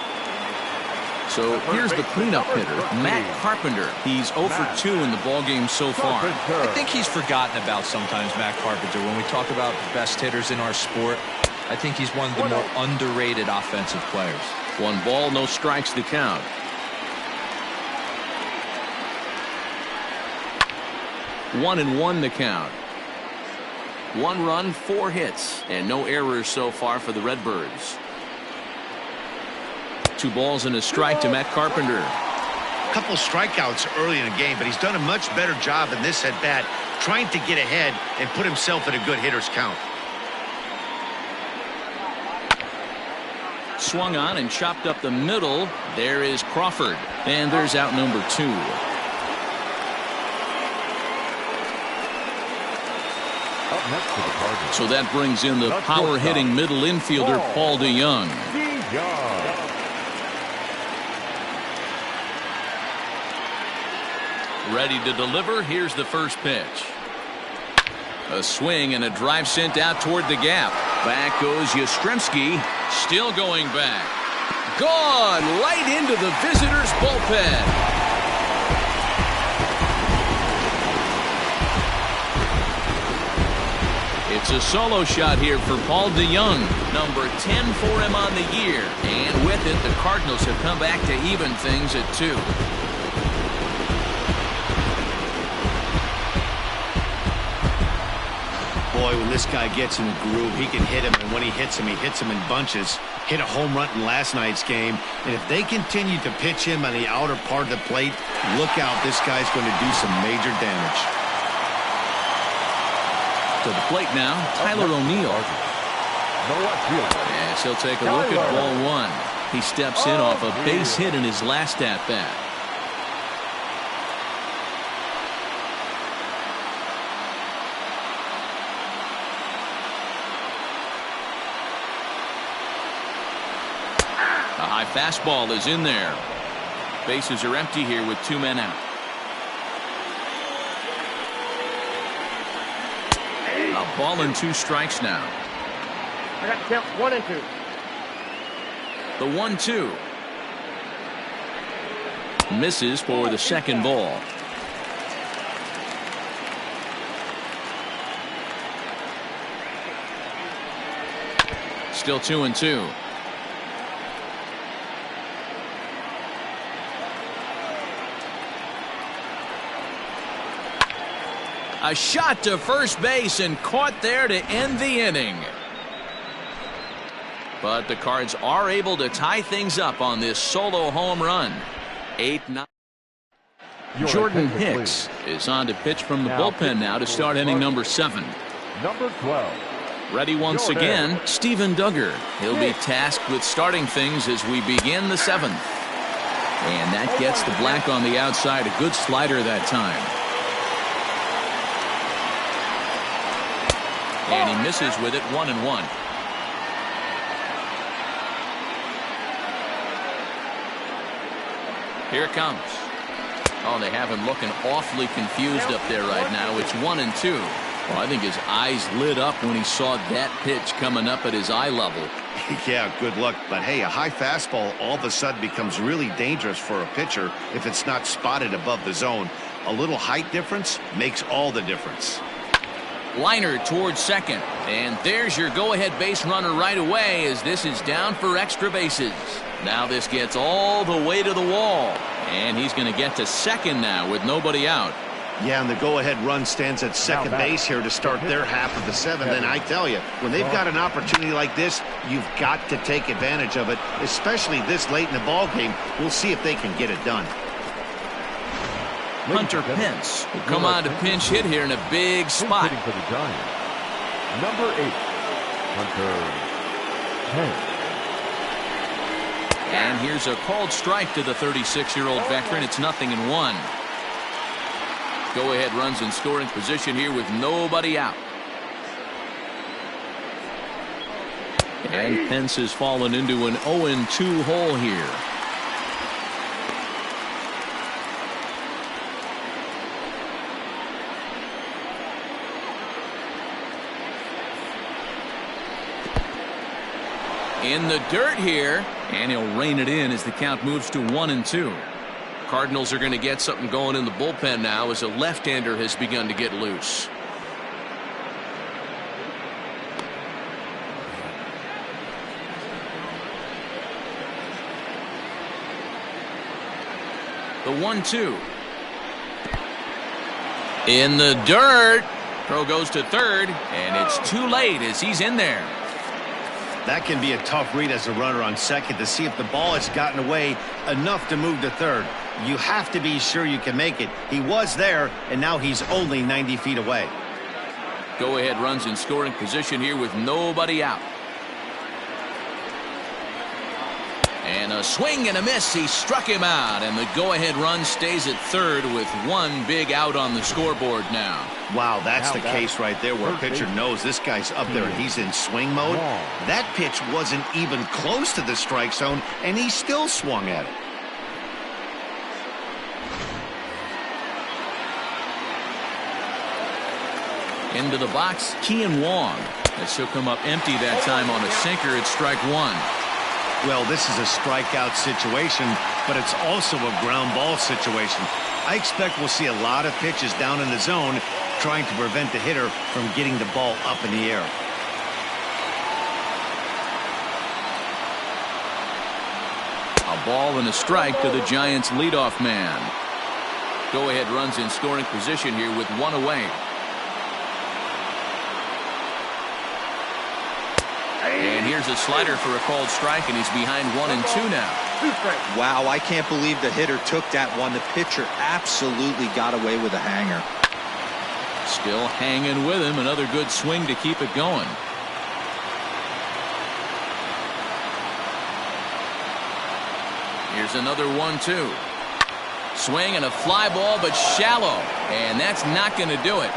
So here's the cleanup hitter, Matt Carpenter. He's 0 for 2 in the ballgame so far. I think he's forgotten about sometimes, Matt Carpenter. When we talk about the best hitters in our sport, I think he's one of the more underrated offensive players. 1 ball, no strikes to count. One and 1 to count. 1 run, 4 hits, and no errors so far for the Redbirds. 2 balls and a strike to Matt Carpenter. A couple strikeouts early in the game, but he's done a much better job in this at-bat trying to get ahead and put himself in a good hitter's count. swung on and chopped up the middle. There is Crawford. And there's out number 2. Up next for the Cardinals. So that brings in the power-hitting middle infielder, Paul DeYoung. Ready to deliver. Here's the first pitch. A swing and a drive sent out toward the gap. Back goes Yastrzemski. Still going back. Gone right into the visitors' bullpen. It's a solo shot here for Paul DeYoung. Number 10 for him on the year. And with it, the Cardinals have come back to even things at 2. Boy, when this guy gets in the groove, he can hit him, and when he hits him in bunches. Hit a home run in last night's game, and if they continue to pitch him on the outer part of the plate, look out, this guy's going to do some major damage. To the plate now, Tyler O'Neill. Yes, he'll take a look at ball 1. He steps in off a base hit in his last at-bat. A high fastball is in there. Bases are empty here with 2 men out. A ball and 2 strikes now. I got to count 1 and 2. The 1-2. Misses for the second ball. Still 2-2. A shot to first base and caught there to end the inning. But the Cards are able to tie things up on this solo home run. 8-9. Jordan Hicks is on to pitch from the bullpen now to start inning number 7. Number 12. Ready once again, Steven Duggar. He'll be tasked with starting things as we begin the 7th. And that gets the black on the outside. A good slider that time. And he misses with it. 1-1. Here it comes. Oh, they have him looking awfully confused up there right now. It's 1-2. Well, I think his eyes lit up when he saw that pitch coming up at his eye level. Yeah, good luck. But hey, a high fastball all of a sudden becomes really dangerous for a pitcher if it's not spotted above the zone. A little height difference makes all the difference. Liner towards second. And there's your go-ahead base runner right away as this is down for extra bases. Now this gets all the way to the wall. And he's going to get to second now with nobody out. Yeah, and the go-ahead run stands at second base here to start their half of the 7th. And I tell you, when they've got an opportunity like this, you've got to take advantage of it, especially this late in the ball game. We'll see if they can get it done. Hunter Pence will come on to pinch hit here in a big spot. For the Giants. Number 8, Hunter Pence. And here's a called strike to the 36-year-old veteran. It's 0-1. Go-ahead runs in scoring position here with nobody out. And Pence has fallen into an 0-2 hole here. In the dirt here, and he'll rein it in as the count moves to 1-2. Cardinals are going to get something going in the bullpen now as a left-hander has begun to get loose. The 1-2. In the dirt. Throw goes to third, and it's too late as he's in there. That can be a tough read as a runner on second to see if the ball has gotten away enough to move to third. You have to be sure you can make it. He was there, and now he's only 90 feet away. Go-ahead runs in scoring position here with nobody out. And a swing and a miss. He struck him out, and the go-ahead run stays at third with one big out on the scoreboard now. Wow, that's the case right there where a pitcher knows this guy's up there and he's in swing mode. That pitch wasn't even close to the strike zone, and he still swung at it. Into the box, Kian Wong. As he'll come up empty that time on a sinker at strike one. Well, this is a strikeout situation, but it's also a ground ball situation. I expect we'll see a lot of pitches down in the zone trying to prevent the hitter from getting the ball up in the air. A ball and a strike to the Giants' leadoff man. Go-ahead runs in scoring position here with one away. And here's a slider for a called strike, and he's behind 1-2 now. Wow, I can't believe the hitter took that one. The pitcher absolutely got away with a hanger. Still hanging with him. Another good swing to keep it going. Here's another 1-2. Swing and a fly ball, but shallow. And that's not going to do it.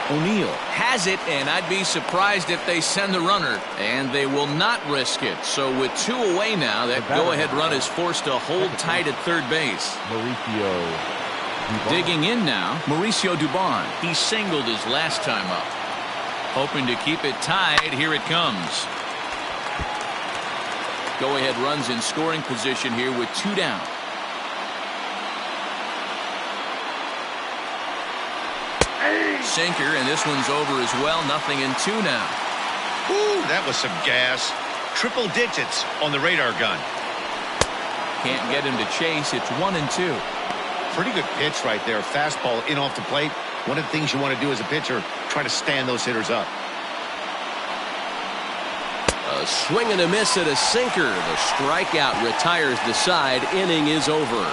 O'Neill has it, and I'd be surprised if they send the runner, and they will not risk it. So with two away now, that go-ahead run is forced to hold tight at third base. Mauricio Dubon. Digging in now, Mauricio Dubon. He singled his last time up. Hoping to keep it tied. Here it comes. Go-ahead runs in scoring position here with two down. Sinker, and this one's over as well. 0-2 now. Ooh, that was some gas. Triple digits on the radar gun. Can't get him to chase. It's 1-2. Pretty good pitch right there. Fastball in off the plate. One of the things you want to do as a pitcher, try to stand those hitters up. A swing and a miss at a sinker. The strikeout retires the side. Inning is over.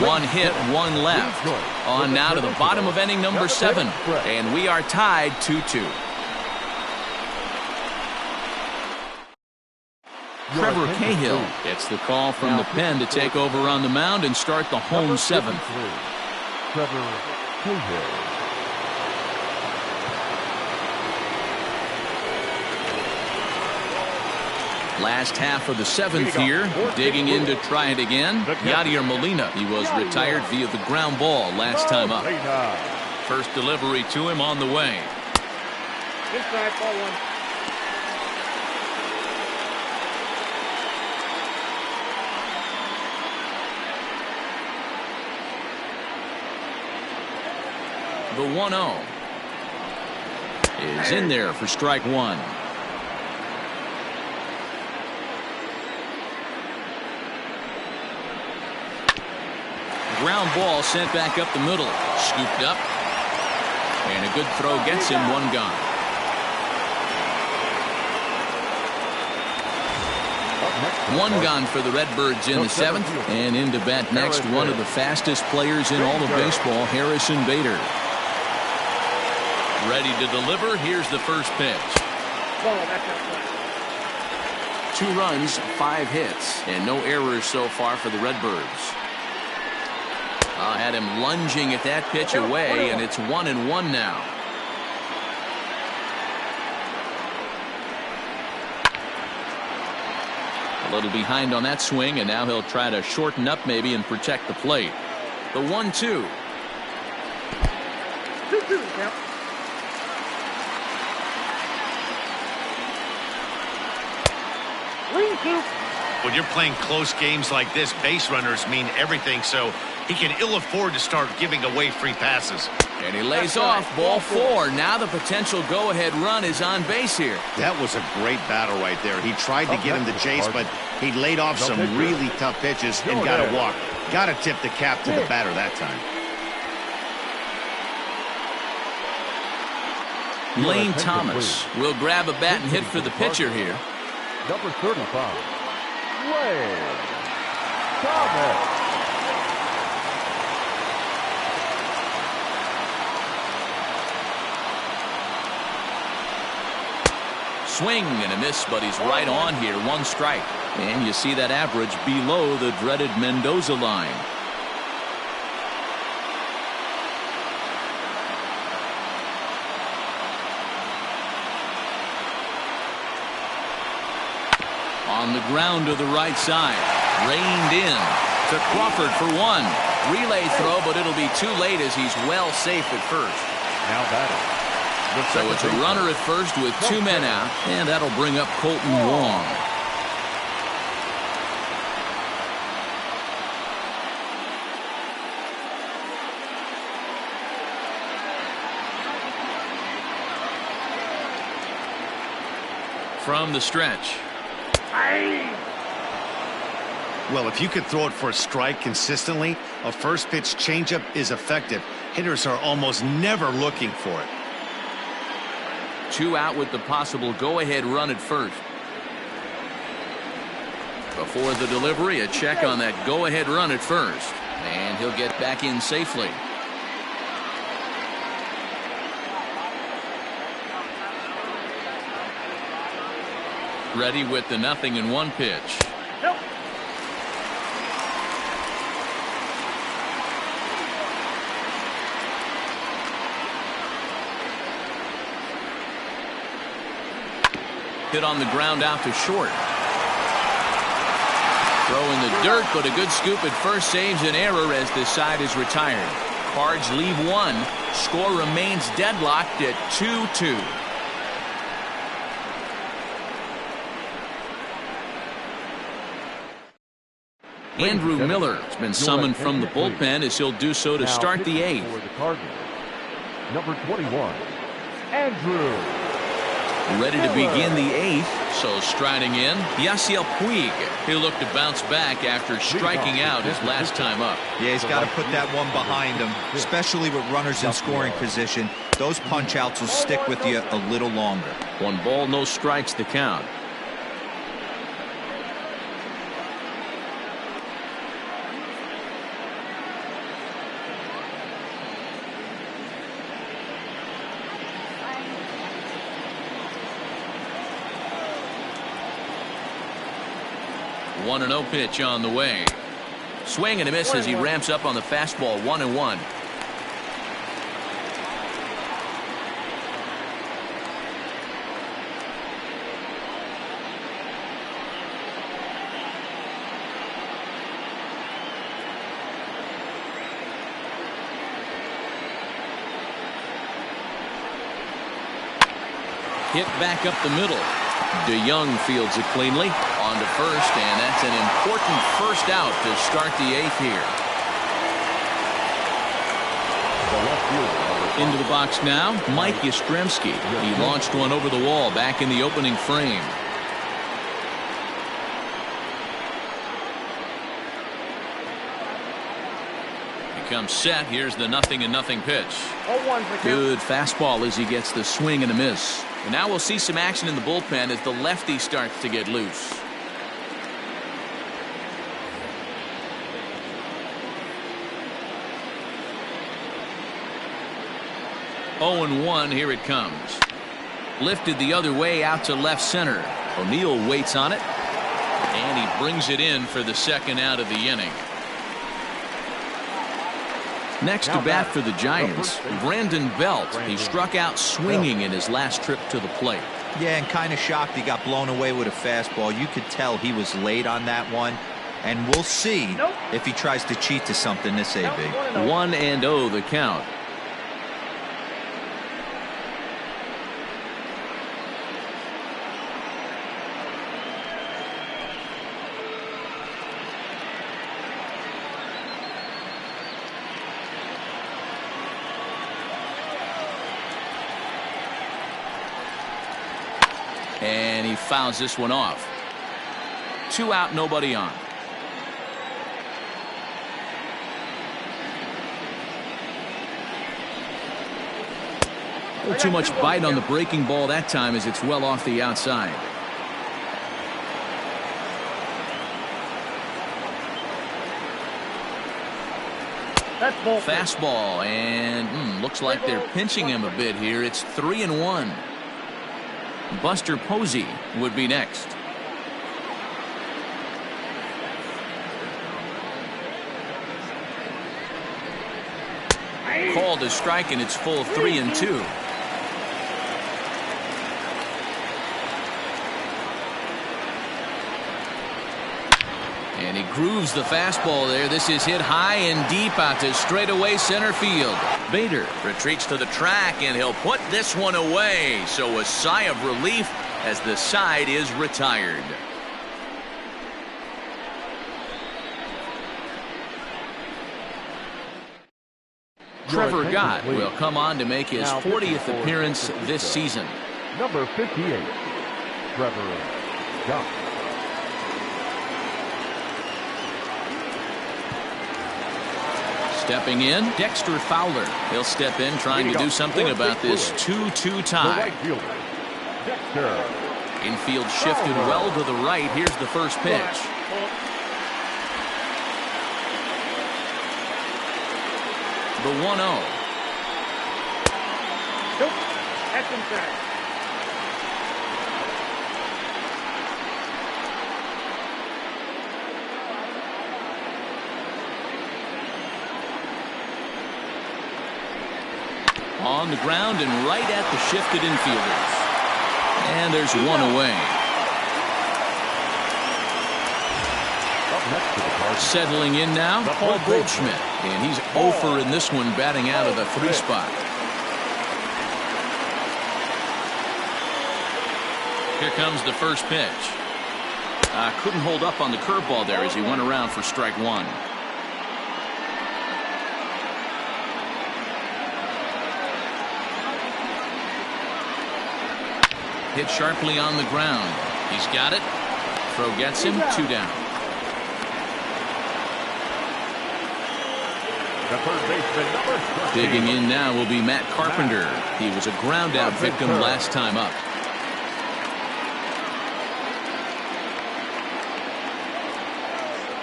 One hit, one left. On now to the bottom of inning number 7. And we are tied 2-2. Trevor Cahill gets the call from the pen to take over on the mound and start the home 7th. Trevor Cahill. Last half of the 7th here, digging in to try it again. Yadier Molina, he was retired via the ground ball last time up. First delivery to him on the way. Inside, ball one. The 1-0 is in there for strike one. Ground ball sent back up the middle. Scooped up. And a good throw gets him one gone. One gone for the Redbirds in the 7th. And in to bat next, one of the fastest players in all of baseball, Harrison Bader. Ready to deliver. Here's the first pitch. 2 runs, 5 hits, and no errors so far for the Redbirds. Had him lunging at that pitch away, and it's 1-1 now. A little behind on that swing, and now he'll try to shorten up maybe and protect the plate. The 1-2. 2-2, count. When you're playing close games like this, base runners mean everything, so he can ill afford to start giving away free passes. And he lays off, ball 4. Now the potential go-ahead run is on base here. That was a great battle right there. He tried to get him to chase, but he laid off some really tough pitches and got a walk. Got to tip the cap to the batter that time. Lane Thomas will grab a bat and hit for the pitcher here. Number 35, Lane Thomas. Swing and a miss, but he's right on here. 1 strike. And you see that average below the dreaded Mendoza line. On the ground to the right side. Reined in to Crawford for 1. Relay throw, but it'll be too late as he's well safe at first. Now batting. So it's a runner at first with 2 men out, and that'll bring up Colton Wong. From the stretch. Well, if you could throw it for a strike consistently, a first pitch changeup is effective. Hitters are almost never looking for it. 2 out with the possible go-ahead run at first. Before the delivery, a check on that go-ahead run at first. And he'll get back in safely. Ready with the 0-1 pitch. Hit on the ground out to short. Throw in the dirt, but a good scoop at first saves an error as this side is retired. Cards leave 1. Score remains deadlocked at 2-2. Andrew Miller has been summoned from the bullpen as he'll do so to start the 8th. For the Cardinals, number 21, Andrew. Ready to begin the 8th, so striding in, Yasiel Puig. He'll look to bounce back after striking out his last time up. Yeah, he's got to put that one behind him, especially with runners in scoring position. Those punch-outs will stick with you a little longer. 1 ball, no strikes to count. One 1-0 pitch on the way. Swing and a miss as he ramps up on the fastball. 1-1. Hit back up the middle. DeYoung fields it cleanly. On to first, and that's an important first out to start the 8th here. Into the box now, Mike Yastrzemski. He launched one over the wall back in the opening frame. He comes set. Here's the 0-0 pitch. Good fastball as he gets the swing and a miss. And now we'll see some action in the bullpen as the lefty starts to get loose. Oh, 0-1, here it comes. Lifted the other way out to left center. O'Neill waits on it. And he brings it in for the 2nd out of the inning. Next to bat for the Giants, Brandon Belt. He struck out swinging in his last trip to the plate. Yeah, and kind of shocked he got blown away with a fastball. You could tell he was late on that one. And we'll see if he tries to cheat to something this AB. 1-0 the count. And he fouls this one off. 2 out, nobody on. Too much bite on the breaking ball that time as it's well off the outside. Fastball, and looks like they're pinching him a bit here. It's 3-1. Buster Posey would be next. Called a strike, and it's full 3-2. And he grooves the fastball there. This is hit high and deep out to straightaway center field. Bader retreats to the track, and he'll put this one away. So a sigh of relief as the side is retired. Trevor Gott will come on to make his 40th appearance this season. Number 58, Trevor Gott. Stepping in, Dexter Fowler. He'll step in trying to do something about this 2-2 tie. Infield shifted well to the right. Here's the first pitch. The 1-0. Nope. That's inside. On the ground and right at the shifted infielders. And there's one away. Settling in now, Paul Goldschmidt. And he's 0 for in this one, batting out of the 3 spot. Here comes the first pitch. Couldn't hold up on the curveball there as he went around for strike 1. Hit sharply on the ground. He's got it. Throw gets him. 2 down. The third baseman, number 13. Digging in now will be Matt Carpenter. He was a ground out victim last time up.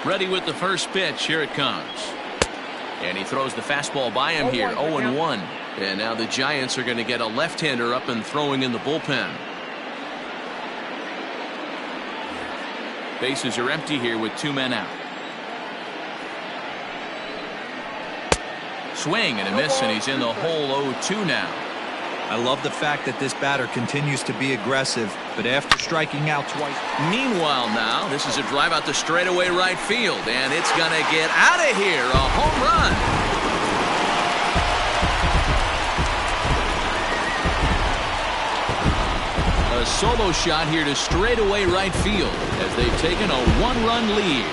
Ready with the first pitch. Here it comes. And he throws the fastball by him here. 0-1. And now the Giants are going to get a left-hander up and throwing in the bullpen. Bases are empty here with 2 men out. Swing and a miss, and he's in the hole. 0-2 now. I love the fact that this batter continues to be aggressive, but after striking out twice. Meanwhile now, this is a drive out to straightaway right field, and it's going to get out of here. A home run. A solo shot here to straightaway right field as they've taken a 1-run lead.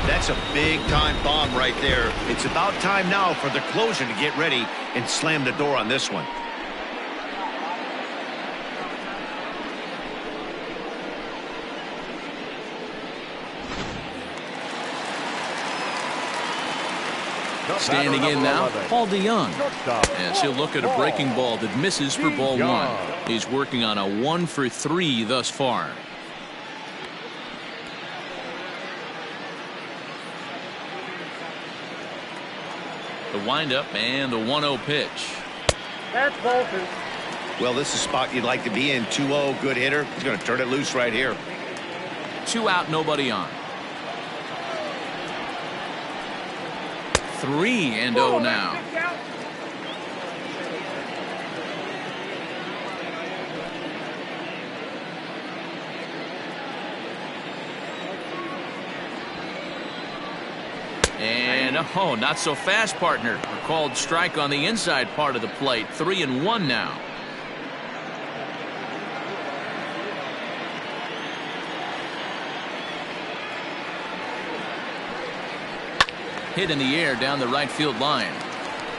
That's a big-time bomb right there. It's about time now for the closer to get ready and slam the door on this one. Standing in now, Paul DeYoung. As he'll look at a breaking ball that misses for ball 1. He's working on a 1 for 3 thus far. The windup and the 1-0 pitch. That's Bolton. Well, this is a spot you'd like to be in. 2-0, good hitter. He's going to turn it loose right here. 2 out, nobody on. 3-0 now. And oh, not so fast, partner. A called strike on the inside part of the plate. 3-1 now. Hit in the air down the right field line.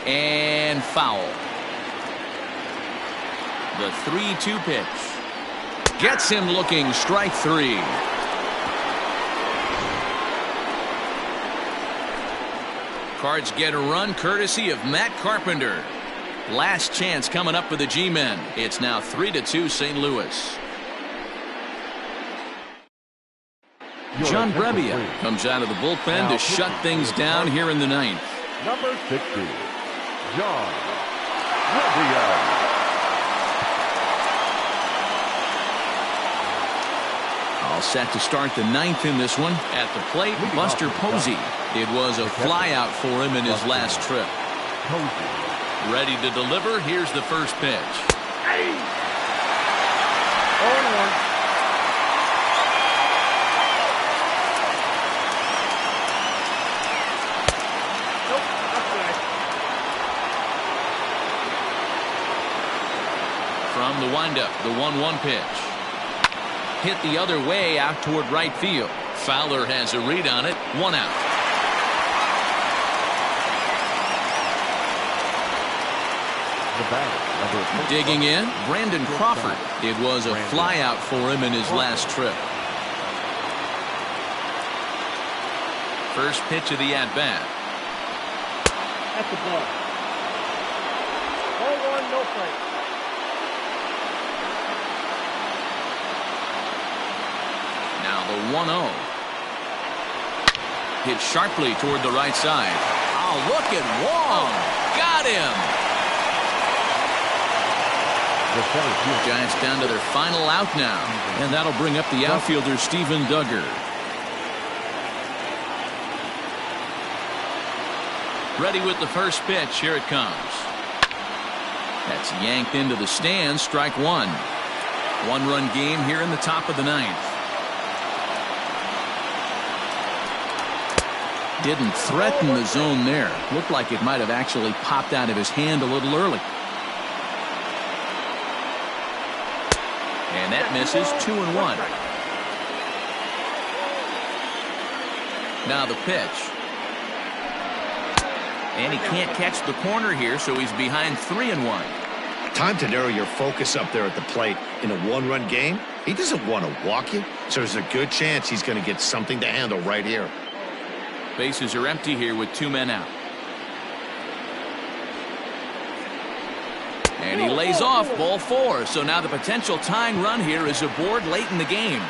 And foul. The 3-2 pitch. Gets him looking. Strike 3. Cards get a run courtesy of Matt Carpenter. Last chance coming up for the G-men. It's now 3-2 St. Louis. John Brebbia comes out of the bullpen to shut things down here in the ninth. Number 60, John Brebbia. All set to start the ninth in this one. At the plate, Buster Posey. It was a flyout for him in his last trip. Ready to deliver. Here's the first pitch. Hey! 0-1. Nope, that's right. From the windup, the 1-1 pitch. Hit the other way out toward right field. Fowler has a read on it. 1 out. Digging in, Brandon Crawford. It was a flyout for him in his last trip. First pitch of the at-bat. That's the ball. 0-1, no fight. Now the 1-0. Hit sharply toward the right side. Oh, look at Wong. Got him. Giants down to their final out now. And that'll bring up the outfielder, Steven Duggar. Ready with the first pitch. Here it comes. That's yanked into the stands. Strike one. 1-run game here in the top of the ninth. Didn't threaten the zone there. Looked like it might have actually popped out of his hand a little early. And that misses. 2-1. Now the pitch. And he can't catch the corner here, so he's behind 3-1. Time to narrow your focus up there at the plate. In a 1-run game, he doesn't want to walk you, so there's a good chance he's going to get something to handle right here. Bases are empty here with 2 men out. And he lays off ball 4. So now the potential tying run here is aboard late in the game.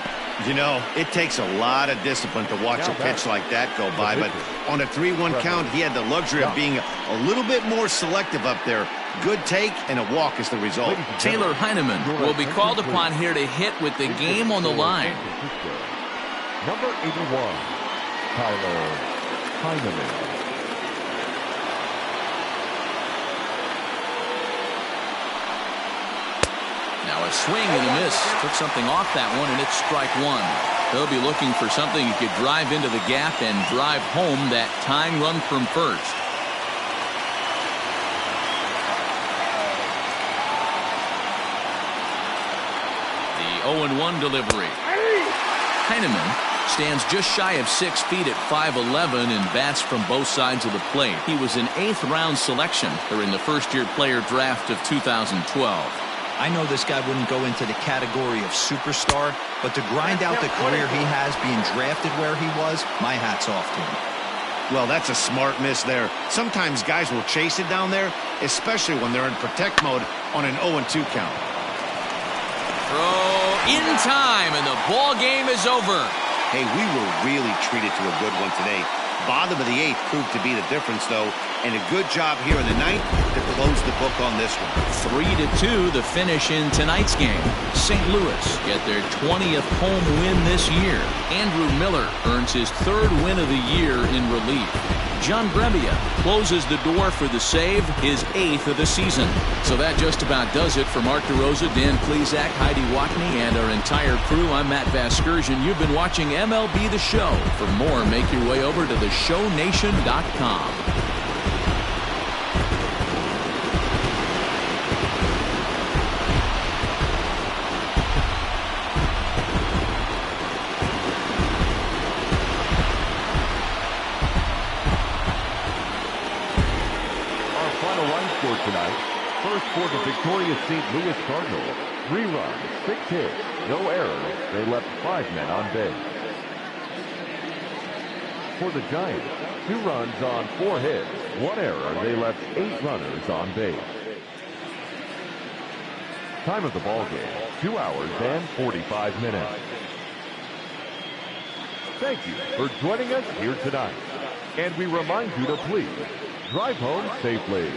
You know, it takes a lot of discipline to watch a pitch like that go by, but on a 3-1 count, he had the luxury of being a little bit more selective up there. Good take and a walk is the result. Taylor Heineman will be called upon here to hit with the game on the line. Number 81, Tyler Heineman. Now a swing and a miss. Took something off that one, and it's strike one. They'll be looking for something he could drive into the gap and drive home that tying run from first. The 0-1 delivery. Heineman stands just shy of 6 feet at 5'11" and bats from both sides of the plate. He was an 8th-round selection during the first-year player draft of 2012. I know this guy wouldn't go into the category of superstar, but to grind out the career he has being drafted where he was, my hat's off to him. Well, that's a smart miss there. Sometimes guys will chase it down there, especially when they're in protect mode on an 0-2 count. Throw in time, and the ball game is over. Hey, we were really treated to a good one today. Bottom of the 8th proved to be the difference, though, and a good job here in the 9th to close the book on this one. 3-2 the finish in tonight's game. St. Louis get their 20th home win this year. Andrew Miller earns his 3rd win of the year in relief. John Brebbia closes the door for the save, his 8th of the season. So that just about does it for Mark DeRosa, Dan Plesac, Heidi Watney, and our entire crew. I'm Matt Vasgersian. You've been watching MLB The Show. For more, make your way over to theshownation.com. Tonight, first for the victorious St. Louis Cardinals, 3 runs, 6 hits, no errors. They left 5 men on base. For the Giants, 2 runs on 4 hits, 1 error. They left 8 runners on base. Time of the ball game, 2 hours and 45 minutes. Thank you for joining us here tonight. And we remind you to please drive home safely.